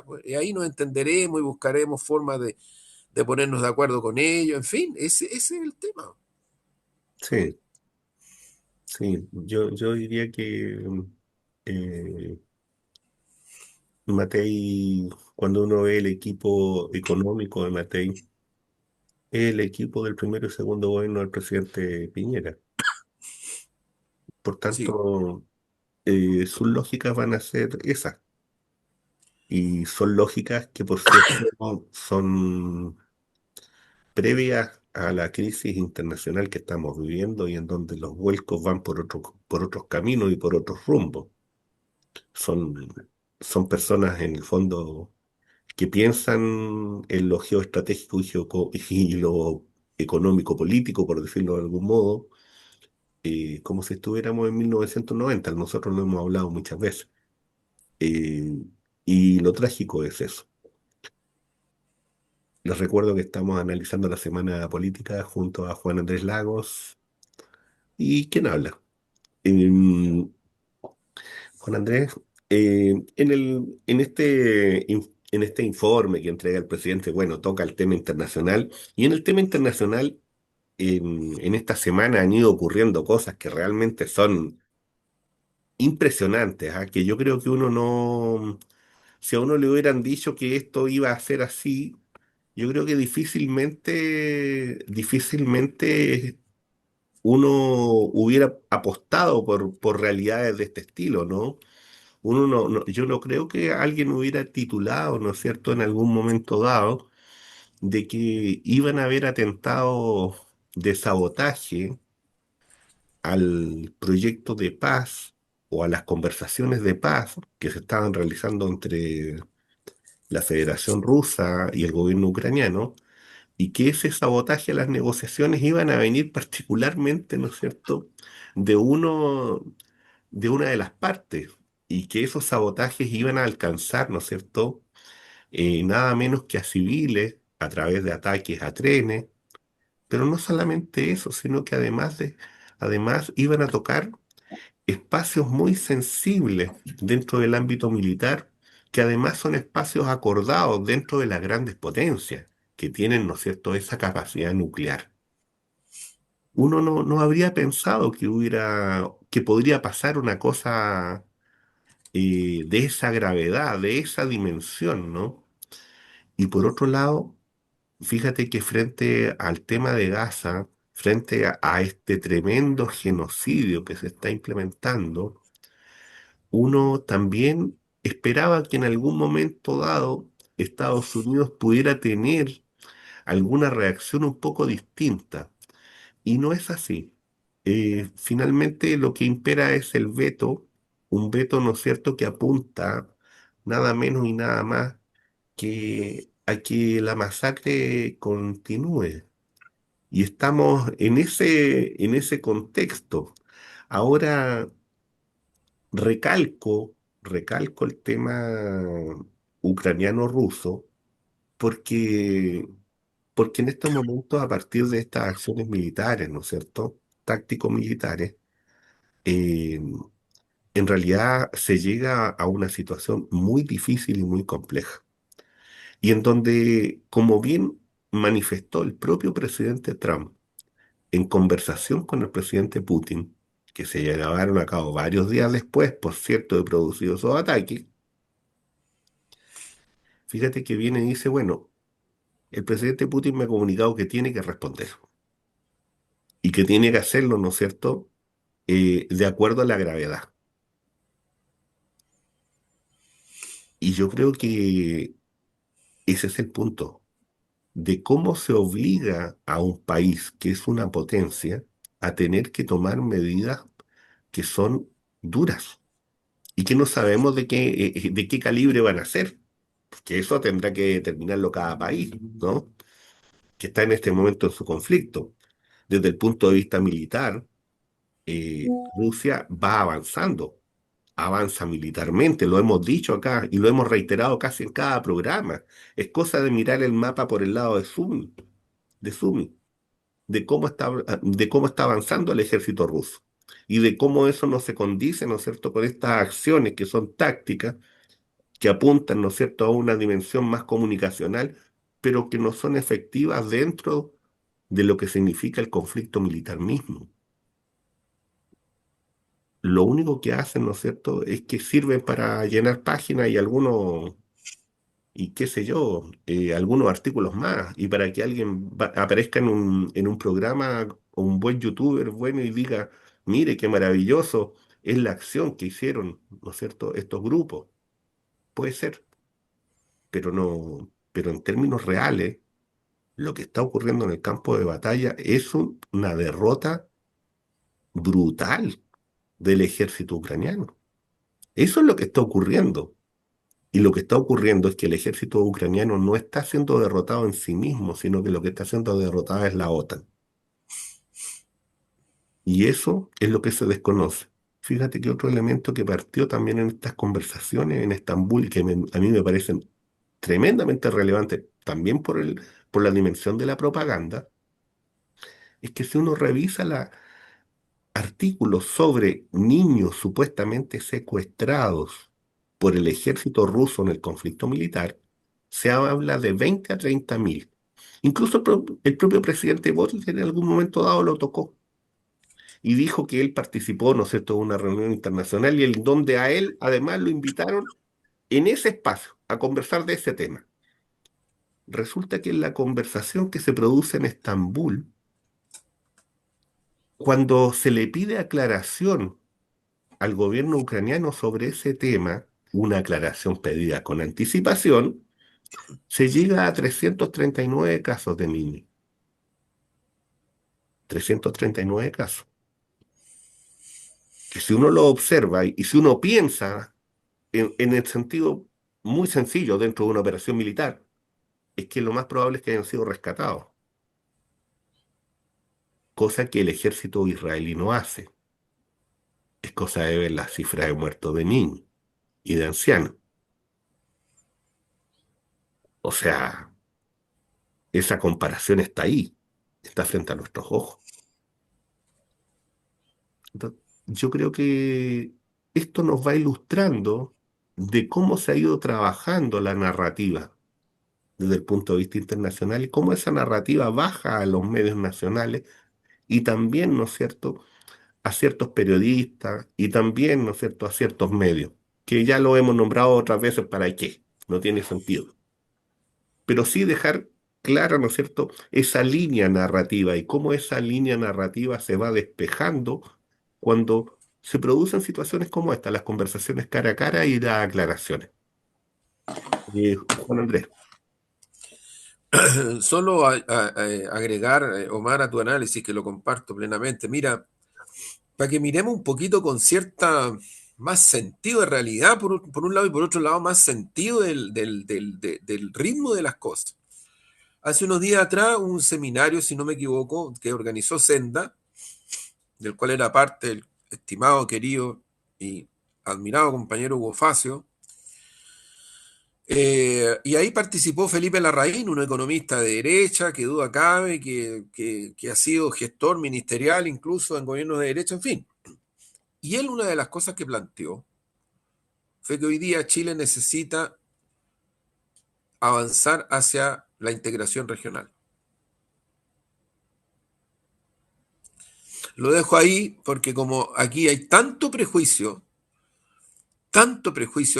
Speaker 2: pues y ahí nos entenderemos y buscaremos formas de ponernos de acuerdo con ellos, en fin, ese es el tema.
Speaker 1: sí, sí, yo diría que eh, Matei, cuando uno ve el equipo económico de Matei, es el equipo del primero y segundo gobierno del presidente Piñera. Por
Speaker 2: Sí,
Speaker 1: tanto, sus lógicas van a ser esas. Y son lógicas que, por cierto, son previas a la crisis internacional que estamos viviendo y en donde los vuelcos van por otros caminos y por otros rumbos. Son, son personas en el fondo que piensan en lo geoestratégico y lo económico político, por decirlo de algún modo, como si estuviéramos en 1990. Nosotros lo hemos hablado muchas veces. Eh, y lo trágico es eso. Les recuerdo que estamos analizando la semana política junto a Juan Andrés Lagos. ¿Y quién habla? Em, Juan Andrés, en este informe que entrega el presidente, bueno, toca el tema internacional. Y en el tema internacional, en esta semana han ido ocurriendo cosas que realmente son impresionantes, ¿ah? Que yo creo que uno no, si a uno le hubieran dicho que esto iba a ser así, yo creo que difícilmente uno hubiera apostado por realidades de este estilo, ¿no? Yo no creo que alguien hubiera titulado, ¿no es cierto?, en algún momento dado, de que iban a haber atentados de sabotaje al proyecto de paz o a las conversaciones de paz que se estaban realizando entre la Federación Rusa y el gobierno ucraniano, y que ese sabotaje a las negociaciones iban a venir particularmente, ¿no es cierto?, de de una de las partes, y que esos sabotajes iban a alcanzar, ¿no es cierto?, nada menos que a civiles a través de ataques a trenes, pero no solamente eso, sino que además iban a tocar espacios muy sensibles dentro del ámbito militar, que además son espacios acordados dentro de las grandes potencias, que tienen, ¿no es cierto?, esa capacidad nuclear. Uno no habría pensado que podría pasar una cosa de esa gravedad, de esa dimensión, ¿no? Y por otro lado, fíjate que frente al tema de Gaza, frente a este tremendo genocidio que se está implementando, uno también esperaba que en algún momento dado Estados Unidos pudiera tener alguna reacción un poco distinta. Y no es así. Finalmente lo que impera es el veto, un veto, ¿no es cierto?, que apunta nada menos y nada más que a que la masacre continúe. Y estamos en ese contexto. Ahora recalco, recalco el tema ucraniano-ruso porque, porque en estos momentos, a partir de estas acciones militares, ¿no es cierto? Táctico-militares, eh, en realidad se llega a una situación muy difícil y muy compleja. Y en donde, como bien manifestó el propio presidente Trump en conversación con el presidente Putin, que se llevaron a cabo varios días después, por cierto, de producidos esos ataques, fíjate que viene y dice, bueno, el presidente Putin me ha comunicado que tiene que responder y que tiene que hacerlo, ¿no es cierto?, de acuerdo a la gravedad. Y yo creo que ese es el punto, de cómo se obliga a un país que es una potencia a tener que tomar medidas que son duras y que no sabemos de qué calibre van a ser, porque eso tendrá que determinarlo cada país, ¿no? Que está en este momento en su conflicto. Desde el punto de vista militar, Rusia va avanzando, avanza militarmente, lo hemos dicho acá y lo hemos reiterado casi en cada programa. Es cosa de mirar el mapa por el lado de Sumi, de cómo está avanzando el ejército ruso y de cómo eso no se condice, ¿no es cierto?, con estas acciones que son tácticas, que apuntan, ¿no es cierto?, a una dimensión más comunicacional, pero que no son efectivas dentro de lo que significa el conflicto militar mismo. Lo único que hacen, ¿no es cierto?, es que sirven para llenar páginas y algunos, y qué sé yo, algunos artículos más, y para que alguien aparezca en un programa o un buen youtuber bueno y diga, mire qué maravilloso es la acción que hicieron, ¿no es cierto?, estos grupos. Puede ser, pero no, pero en términos reales, lo que está ocurriendo en el campo de batalla es una derrota brutal del ejército ucraniano. Eso es lo que está ocurriendo. Y lo que está ocurriendo es que el ejército ucraniano no está siendo derrotado en sí mismo, sino que lo que está siendo derrotado es la OTAN. Y eso es lo que se desconoce. Fíjate que otro elemento que partió también en estas conversaciones en Estambul, que a mí me parecen tremendamente relevantes, también por la dimensión de la propaganda, es que si uno revisa los artículos sobre niños supuestamente secuestrados por el ejército ruso en el conflicto militar, se habla de 20 a 30 mil. Incluso el propio presidente Boric en algún momento dado lo tocó y dijo que él participó, ¿no es cierto?, de una reunión internacional y en donde a él además lo invitaron en ese espacio a conversar de ese tema. Resulta que en la conversación que se produce en Estambul, cuando se le pide aclaración al gobierno ucraniano sobre ese tema, una aclaración pedida con anticipación, se llega a 339 casos de niños. 339 casos. Que si uno lo observa y si uno piensa en el sentido muy sencillo dentro de una operación militar, es que lo más probable es que hayan sido rescatados, cosa que el ejército israelí no hace. Es cosa de ver las cifras de muertos de niños y de ancianos. O sea, esa comparación está ahí, está frente a nuestros ojos. Entonces, yo creo que esto nos va ilustrando de cómo se ha ido trabajando la narrativa desde el punto de vista internacional y cómo esa narrativa baja a los medios nacionales y también, ¿no es cierto?, a ciertos periodistas y también, ¿no es cierto?, a ciertos medios, que ya lo hemos nombrado otras veces, ¿para qué? No tiene sentido. Pero sí dejar clara, ¿no es cierto?, esa línea narrativa y cómo esa línea narrativa se va despejando cuando se producen situaciones como esta, las conversaciones cara a cara y las aclaraciones. Juan Andrés.
Speaker 2: Solo agregar, Omar, a tu análisis, que lo comparto plenamente. Mira, para que miremos un poquito con cierta más sentido de realidad por un lado y por otro lado más sentido del ritmo de las cosas. Hace unos días atrás hubo un seminario, si no me equivoco, que organizó Senda, del cual era parte el estimado, querido y admirado compañero Hugo Facio. Y ahí participó Felipe Larraín, un economista de derecha, que duda cabe, que ha sido gestor ministerial incluso en gobiernos de derecha, en fin. Y él una de las cosas que planteó fue que hoy día Chile necesita avanzar hacia la integración regional. Lo dejo ahí porque como aquí hay tanto prejuicio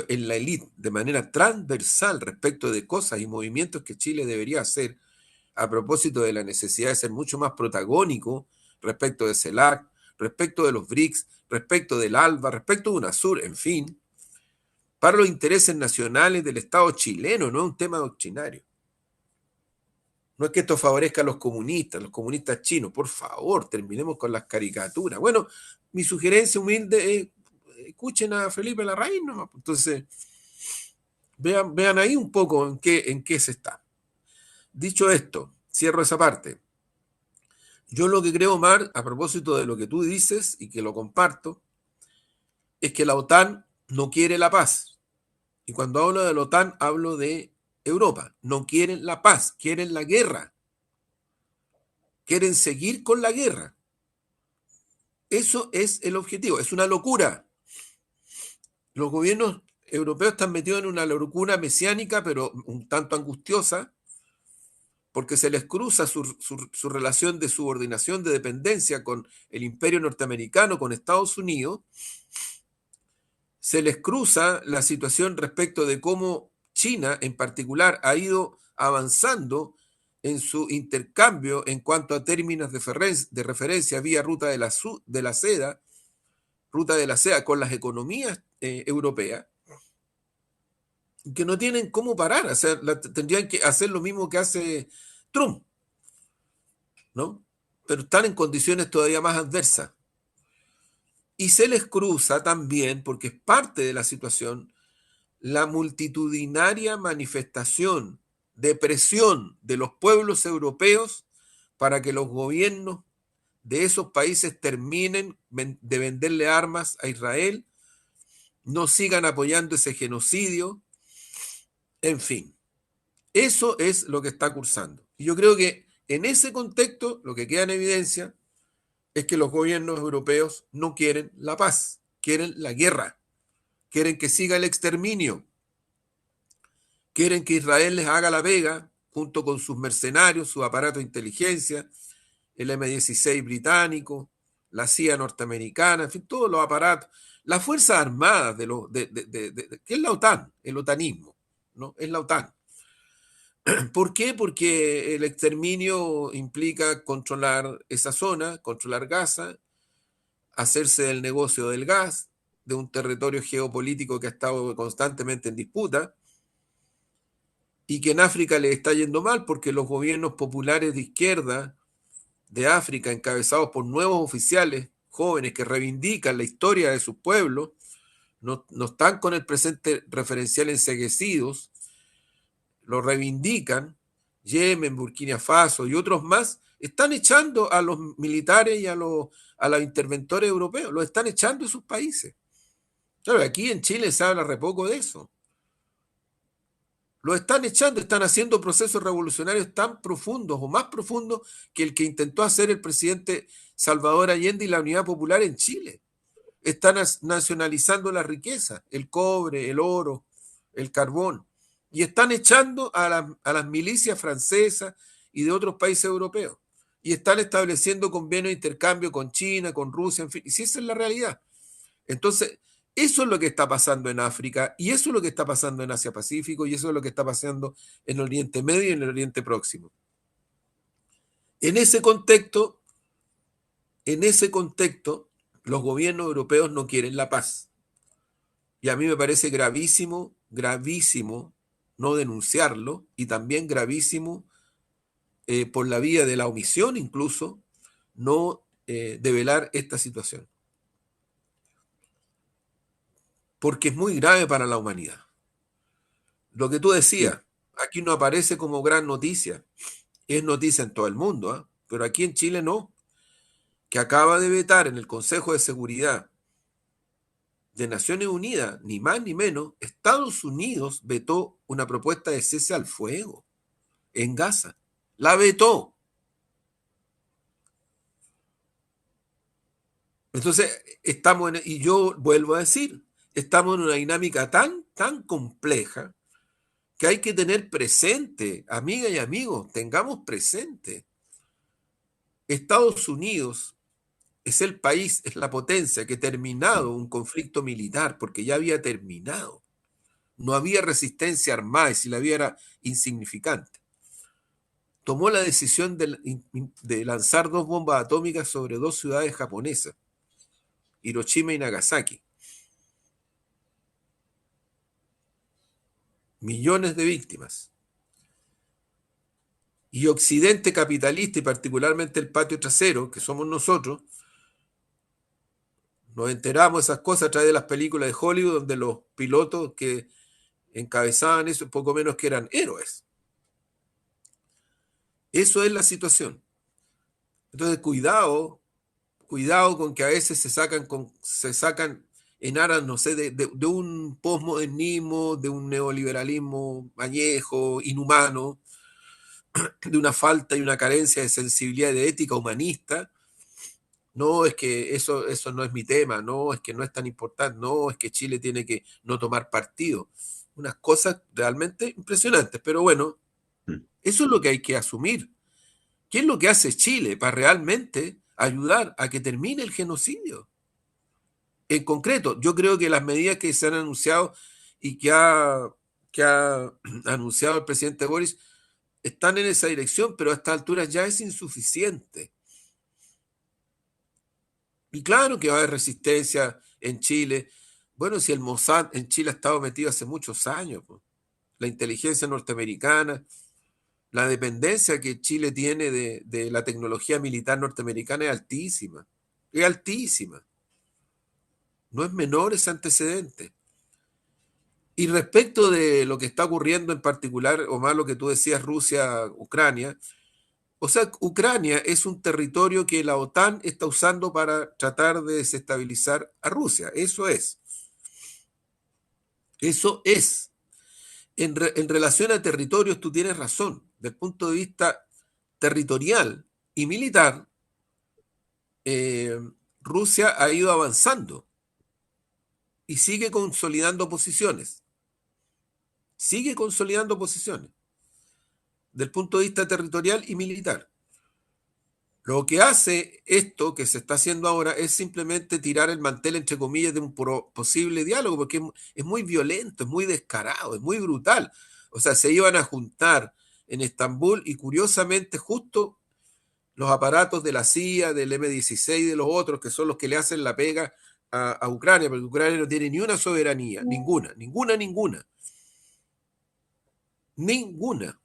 Speaker 2: en la élite de manera transversal respecto de cosas y movimientos que Chile debería hacer a propósito de la necesidad de ser mucho más protagónico respecto de CELAC, respecto de los BRICS, respecto del ALBA, respecto de UNASUR, en fin, para los intereses nacionales del Estado chileno, no es un tema doctrinario. No es que esto favorezca a los comunistas chinos, por favor, terminemos con las caricaturas. Bueno, mi sugerencia humilde es, escuchen a Felipe Larraín nomás. Entonces, vean ahí un poco en qué se está. Dicho esto, cierro esa parte. Yo lo que creo, Omar, a propósito de lo que tú dices y que lo comparto, es que la OTAN no quiere la paz. Y cuando hablo de la OTAN, hablo de Europa. No quieren la paz, quieren la guerra. Quieren seguir con la guerra. Eso es el objetivo. Es una locura. Los gobiernos europeos están metidos en una locura mesiánica, pero un tanto angustiosa, porque se les cruza su relación de subordinación, de dependencia con el imperio norteamericano, con Estados Unidos. Se les cruza la situación respecto de cómo China en particular ha ido avanzando en su intercambio en cuanto a términos de referencia vía de la seda, ruta de la seda con las economías europeas, que no tienen cómo parar, o sea, tendrían que hacer lo mismo que hace Trump, ¿no? Pero están en condiciones todavía más adversas. Y se les cruza también, porque es parte de la situación, la multitudinaria manifestación de presión de los pueblos europeos para que los gobiernos de esos países terminen de venderle armas a Israel, no sigan apoyando ese genocidio, en fin. Eso es lo que está cursando. Y yo creo que en ese contexto lo que queda en evidencia es que los gobiernos europeos no quieren la paz, quieren la guerra, quieren que siga el exterminio, quieren que Israel les haga la vega junto con sus mercenarios, su aparato de inteligencia, el M-16 británico, la CIA norteamericana, en fin, todos los aparatos, las fuerzas armadas que es la OTAN, el otanismo, ¿no? Es la OTAN. ¿Por qué? Porque el exterminio implica controlar esa zona, controlar Gaza, hacerse del negocio del gas, de un territorio geopolítico que ha estado constantemente en disputa, y que en África le está yendo mal porque los gobiernos populares de izquierda de África, encabezados por nuevos oficiales jóvenes que reivindican la historia de sus pueblos, no están con el presente referencial enceguecidos, lo reivindican, Yemen, Burkina Faso y otros más, están echando a los militares y a los interventores europeos, los están echando de sus países. Claro, aquí en Chile se habla re poco de eso. Lo están echando, están haciendo procesos revolucionarios tan profundos o más profundos que el que intentó hacer el presidente Salvador Allende y la Unidad Popular en Chile. Están nacionalizando la riqueza, el cobre, el oro, el carbón, y están echando a las milicias francesas y de otros países europeos. Y están estableciendo convenios de intercambio con China, con Rusia, en fin. Y si esa es la realidad. Entonces, eso es lo que está pasando en África y eso es lo que está pasando en Asia Pacífico y eso es lo que está pasando en el Oriente Medio y en el Oriente Próximo. En ese contexto, los gobiernos europeos no quieren la paz. Y a mí me parece gravísimo, gravísimo no denunciarlo y también gravísimo por la vía de la omisión incluso no develar esta situación. porque es muy grave para la humanidad. Lo que tú
Speaker 1: Sí.
Speaker 2: decías, aquí no aparece como gran noticia, es noticia en todo el mundo, ¿ah? Pero aquí en Chile no, que acaba de vetar en el Consejo de Seguridad de Naciones Unidas, ni más ni menos, Estados Unidos vetó una propuesta de cese al fuego en Gaza. La vetó. Entonces, y yo vuelvo a decir, estamos en una dinámica tan compleja que hay que tener presente, amigas y amigos, tengamos presente. Estados Unidos es el país, es la potencia que ha terminado un conflicto militar, porque ya había terminado. No había resistencia armada y si la había era insignificante. Tomó la decisión de lanzar 2 bombas atómicas sobre 2 ciudades japonesas, Hiroshima y Nagasaki. Millones de víctimas. Y Occidente capitalista, y particularmente el patio trasero, que somos nosotros, nos enteramos de esas cosas a través de las películas de Hollywood, donde los pilotos que encabezaban eso, poco menos que eran héroes. Eso es la situación. Entonces, cuidado con que a veces se sacan en aras, no sé, de un posmodernismo, de un neoliberalismo añejo, inhumano, de una falta y una carencia de sensibilidad y de ética humanista. No, es que eso no es mi tema, no, es que no es tan importante, no, es que Chile tiene que no tomar partido. Unas cosas realmente impresionantes, pero bueno,
Speaker 1: Mm.
Speaker 2: eso es lo que hay que asumir. ¿Qué es lo que hace Chile para realmente ayudar a que termine el genocidio? En concreto, yo creo que las medidas que se han anunciado y que ha anunciado el presidente Boris están en esa dirección, pero a estas alturas ya es insuficiente. Y claro que va a haber resistencia en Chile. Bueno, si el Mossad en Chile ha estado metido hace muchos años, pues. La inteligencia norteamericana, la dependencia que Chile tiene de la tecnología militar norteamericana es altísima. Es altísima. No es menor ese antecedente. Y respecto de lo que está ocurriendo en particular, o más lo que tú decías, Rusia, Ucrania, o sea, Ucrania es un territorio que la OTAN está usando para tratar de desestabilizar a Rusia. Eso es. Eso es. En relación a territorios, tú tienes razón. Del punto de vista territorial y militar, eh, Rusia ha ido avanzando y sigue consolidando posiciones. Sigue consolidando posiciones del punto de vista territorial y militar. Lo que hace esto que se está haciendo ahora es simplemente tirar el mantel, entre comillas, de un posible diálogo, porque es muy violento, es muy descarado, es muy brutal. O sea, se iban a juntar en Estambul y curiosamente justo los aparatos de la CIA, del M-16 y de los otros, que son los que le hacen la pega a Ucrania, porque Ucrania no tiene ni una soberanía, ninguna, ninguna, ninguna, ninguna.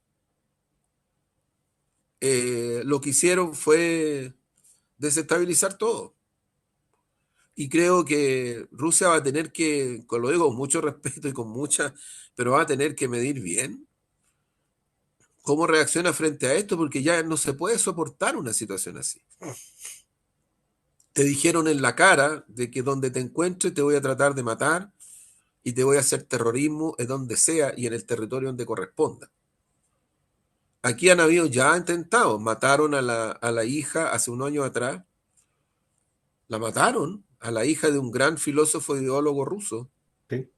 Speaker 2: Lo que hicieron fue desestabilizar todo. Y creo que Rusia va a tener que, lo digo con mucho respeto y con mucha, pero va a tener que medir bien cómo reacciona frente a esto, porque ya no se puede soportar una situación así. Te dijeron en la cara de que donde te encuentres te voy a tratar de matar y te voy a hacer terrorismo en donde sea y en el territorio donde corresponda. Aquí han habido ya intentados, mataron a la hija hace un año atrás, la mataron a la hija de un gran filósofo e ideólogo ruso.
Speaker 1: Sí.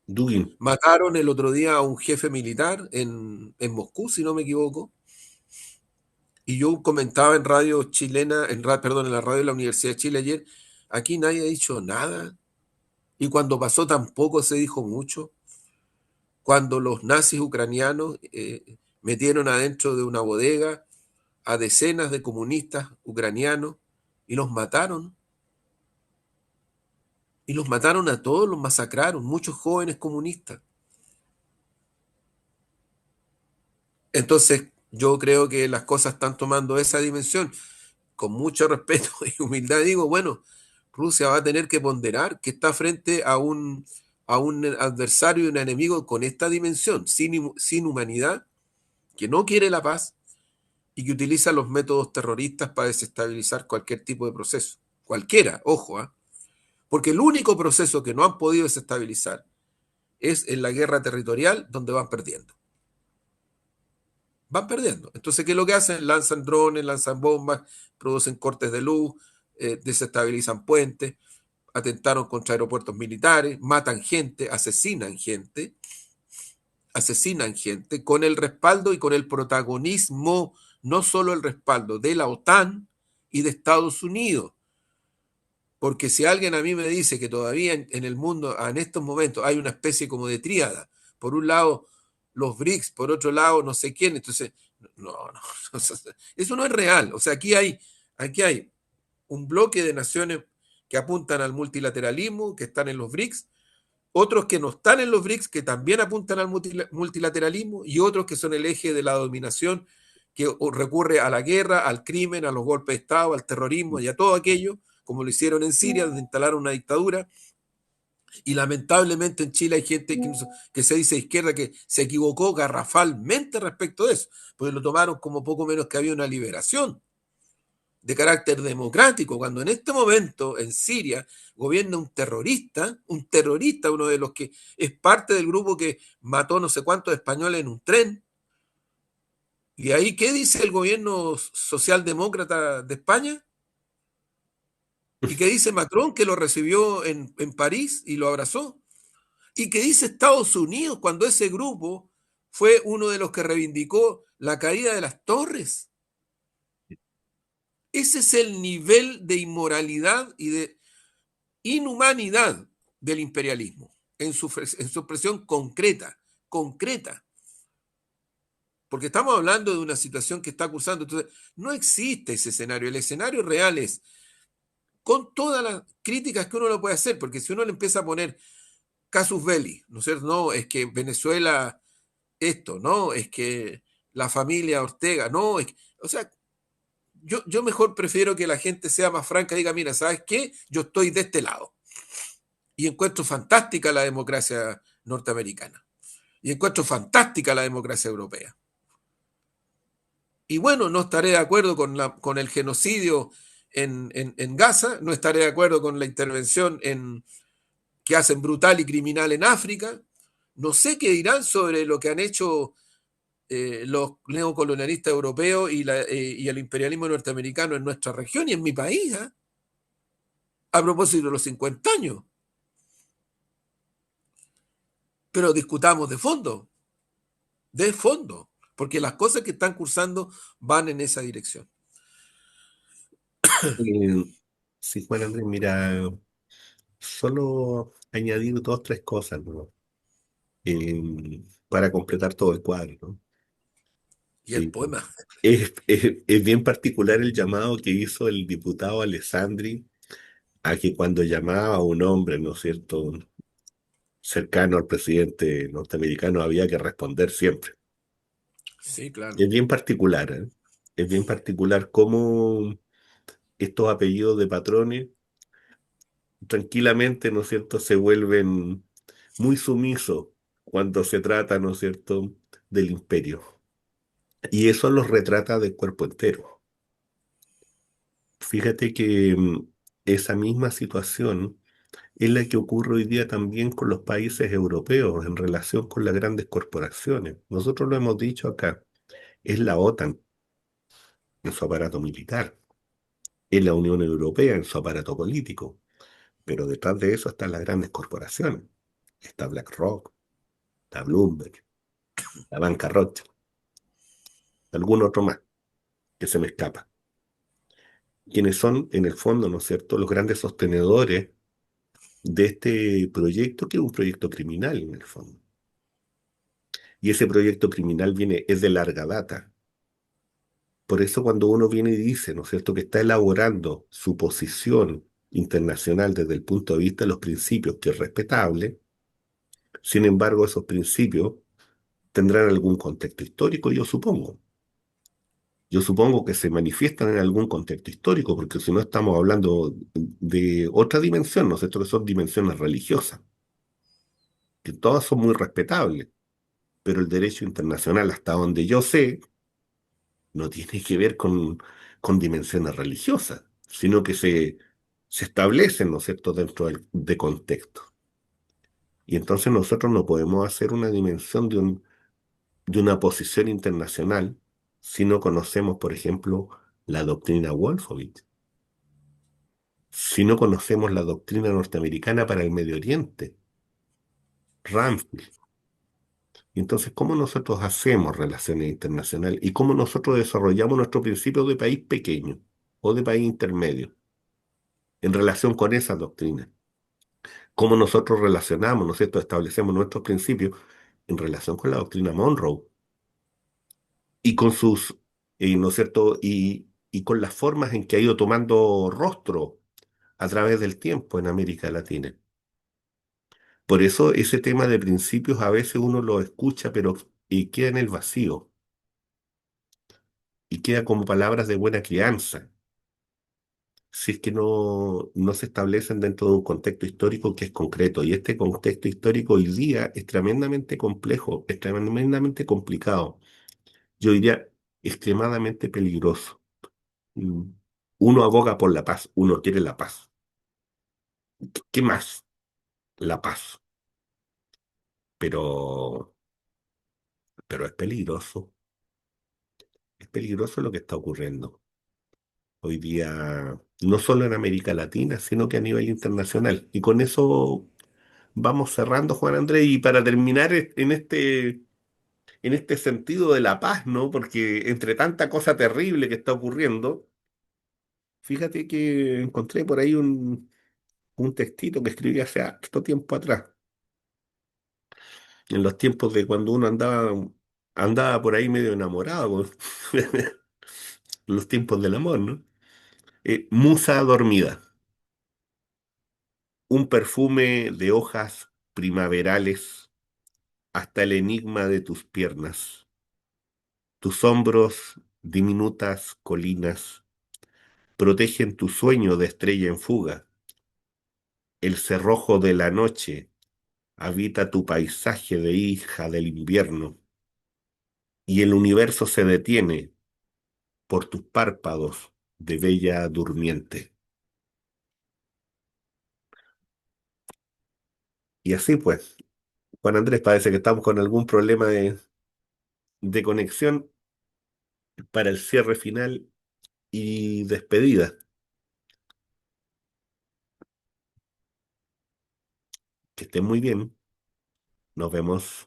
Speaker 1: Dugin.
Speaker 2: Mataron el otro día a un jefe militar en Moscú, si no me equivoco. Y yo comentaba en radio chilena, perdón, en la radio de la Universidad de Chile ayer, aquí nadie ha dicho nada. Y cuando pasó tampoco se dijo mucho. Cuando los nazis ucranianos metieron adentro de una bodega a decenas de comunistas ucranianos y los mataron. Y los mataron a todos, los masacraron, muchos jóvenes comunistas. Entonces, yo creo que las cosas están tomando esa dimensión. Con mucho respeto y humildad digo, bueno, Rusia va a tener que ponderar que está frente a un adversario y un enemigo con esta dimensión, sin humanidad, que no quiere la paz y que utiliza los métodos terroristas para desestabilizar cualquier tipo de proceso. Cualquiera, ojo, ¿eh? Porque el único proceso que no han podido desestabilizar es en la guerra territorial donde van perdiendo. Van perdiendo. Entonces, ¿qué es lo que hacen? Lanzan drones, lanzan bombas, producen cortes de luz, desestabilizan puentes, atentaron contra aeropuertos militares, matan gente, asesinan gente con el respaldo y con el protagonismo, no solo el respaldo de la OTAN y de Estados Unidos. Porque si alguien a mí me dice que todavía en el mundo, en estos momentos, hay una especie como de tríada, por un lado los BRICS, por otro lado no sé quién, entonces, no, no, eso no es real. O sea, aquí hay un bloque de naciones que apuntan al multilateralismo, que están en los BRICS, otros que no están en los BRICS, que también apuntan al multilateralismo, y otros que son el eje de la dominación, que recurre a la guerra, al crimen, a los golpes de Estado, al terrorismo y a todo aquello, como lo hicieron en Siria, donde instalaron una dictadura. Y lamentablemente en Chile hay gente que se dice izquierda que se equivocó garrafalmente respecto de eso, porque lo tomaron como poco menos que había una liberación de carácter democrático, cuando en este momento en Siria gobierna un terrorista, uno de los que es parte del grupo que mató no sé cuántos españoles en un tren. ¿Y ahí qué dice el gobierno socialdemócrata de España? ¿Y qué dice Macron, que lo recibió en París y lo abrazó? ¿Y qué dice Estados Unidos cuando ese grupo fue uno de los que reivindicó la caída de las torres? Ese es el nivel de inmoralidad y de inhumanidad del imperialismo en su expresión concreta, concreta. Porque estamos hablando de una situación que está cursando. Entonces, no existe ese escenario. El escenario real es, con todas las críticas que uno lo puede hacer, porque si uno le empieza a poner casus belli, ¿no es cierto? No, es que Venezuela esto, no, es que la familia Ortega, no, es que, o sea, yo mejor prefiero que la gente sea más franca y diga, mira, ¿sabes qué? Yo estoy de este lado. Y encuentro fantástica la democracia norteamericana. Y encuentro fantástica la democracia europea. Y bueno, no estaré de acuerdo con el genocidio en Gaza, no estaré de acuerdo con la intervención que hacen brutal y criminal en África. No sé qué dirán sobre lo que han hecho los neocolonialistas europeos y el imperialismo norteamericano en nuestra región y en mi país, ¿eh? A propósito de los 50 años. Pero discutamos de fondo, porque las cosas que están cursando van en esa dirección.
Speaker 1: Eh, sí, Juan Andrés, mira, solo añadir dos, tres cosas, ¿no? Para completar todo el cuadro, ¿no?
Speaker 2: Y el
Speaker 1: Eh,
Speaker 2: poema,
Speaker 1: es bien particular el llamado que hizo el diputado Alessandri a que cuando llamaba a un hombre, ¿no es cierto?, cercano al presidente norteamericano, había que responder siempre.
Speaker 2: sí, claro.
Speaker 1: Es bien particular, ¿eh? Es bien particular cómo estos apellidos de patrones tranquilamente, ¿no es cierto?, se vuelven muy sumisos cuando se trata, ¿no es cierto?, del imperio. Y eso los retrata de cuerpo entero. Fíjate que esa misma situación es la que ocurre hoy día también con los países europeos en relación con las grandes corporaciones. Nosotros lo hemos dicho acá, es la OTAN en su aparato militar, es la Unión Europea en su aparato político, pero detrás de eso están las grandes corporaciones. Está BlackRock, está Bloomberg, la banca Rothschild, algún otro más que se me escapa, quienes son en el fondo, ¿no es cierto?, los grandes sostenedores de este proyecto, que es un proyecto criminal en el fondo. Y ese proyecto criminal es de larga data. Por eso cuando uno viene y dice, ¿no es cierto?, que está elaborando su posición internacional desde el punto de vista de los principios, que es respetable, sin embargo, esos principios tendrán algún contexto histórico, yo supongo. Yo supongo que se manifiestan en algún contexto histórico, porque si no estamos hablando de otra dimensión, ¿no es cierto? Que son dimensiones religiosas, que todas son muy respetables, pero el derecho internacional, hasta donde yo sé, no tiene que ver con dimensiones religiosas, sino que se establecen, ¿no es cierto?, dentro de contexto. Y entonces nosotros no podemos hacer una dimensión de una posición internacional si no conocemos, por ejemplo, la doctrina Wolfowitz, si no conocemos la doctrina norteamericana para el Medio Oriente, Ramsfield. Y entonces, ¿cómo nosotros hacemos relaciones internacionales y cómo nosotros desarrollamos nuestro principio de país pequeño o de país intermedio en relación con esa doctrina? ¿Cómo nosotros relacionamos, ¿no es cierto?, establecemos nuestros principios en relación con la doctrina Monroe y con sus, ¿no es cierto?, y con las formas en que ha ido tomando rostro a través del tiempo en América Latina. Por eso ese tema de principios a veces uno lo escucha, pero y queda en el vacío y queda como palabras de buena crianza, si es que no se establecen dentro de un contexto histórico que es concreto. Y este contexto histórico hoy día es tremendamente complejo, es tremendamente complicado. Yo diría extremadamente peligroso. Mm. Uno aboga por la paz, uno quiere la paz. ¿Qué más? La paz. Pero, pero es peligroso lo que está ocurriendo hoy día, no solo en América Latina, sino que a nivel internacional. Y con eso vamos cerrando, Juan Andrés, y para terminar en este sentido de la paz, ¿no? Porque entre tanta cosa terrible que está ocurriendo, fíjate que encontré por ahí un textito que escribí hace harto tiempo atrás, en los tiempos de cuando uno andaba por ahí medio enamorado, los tiempos del amor, ¿no? Musa dormida, un perfume de hojas primaverales hasta el enigma de tus piernas, tus hombros, diminutas colinas, protegen tu sueño de estrella en fuga, el cerrojo de la noche habita tu paisaje de hija del invierno, y el universo se detiene por tus párpados de bella durmiente. Y así pues, Juan Andrés, parece que estamos con algún problema de conexión para el cierre final y despedida. Que estén muy bien. Nos vemos.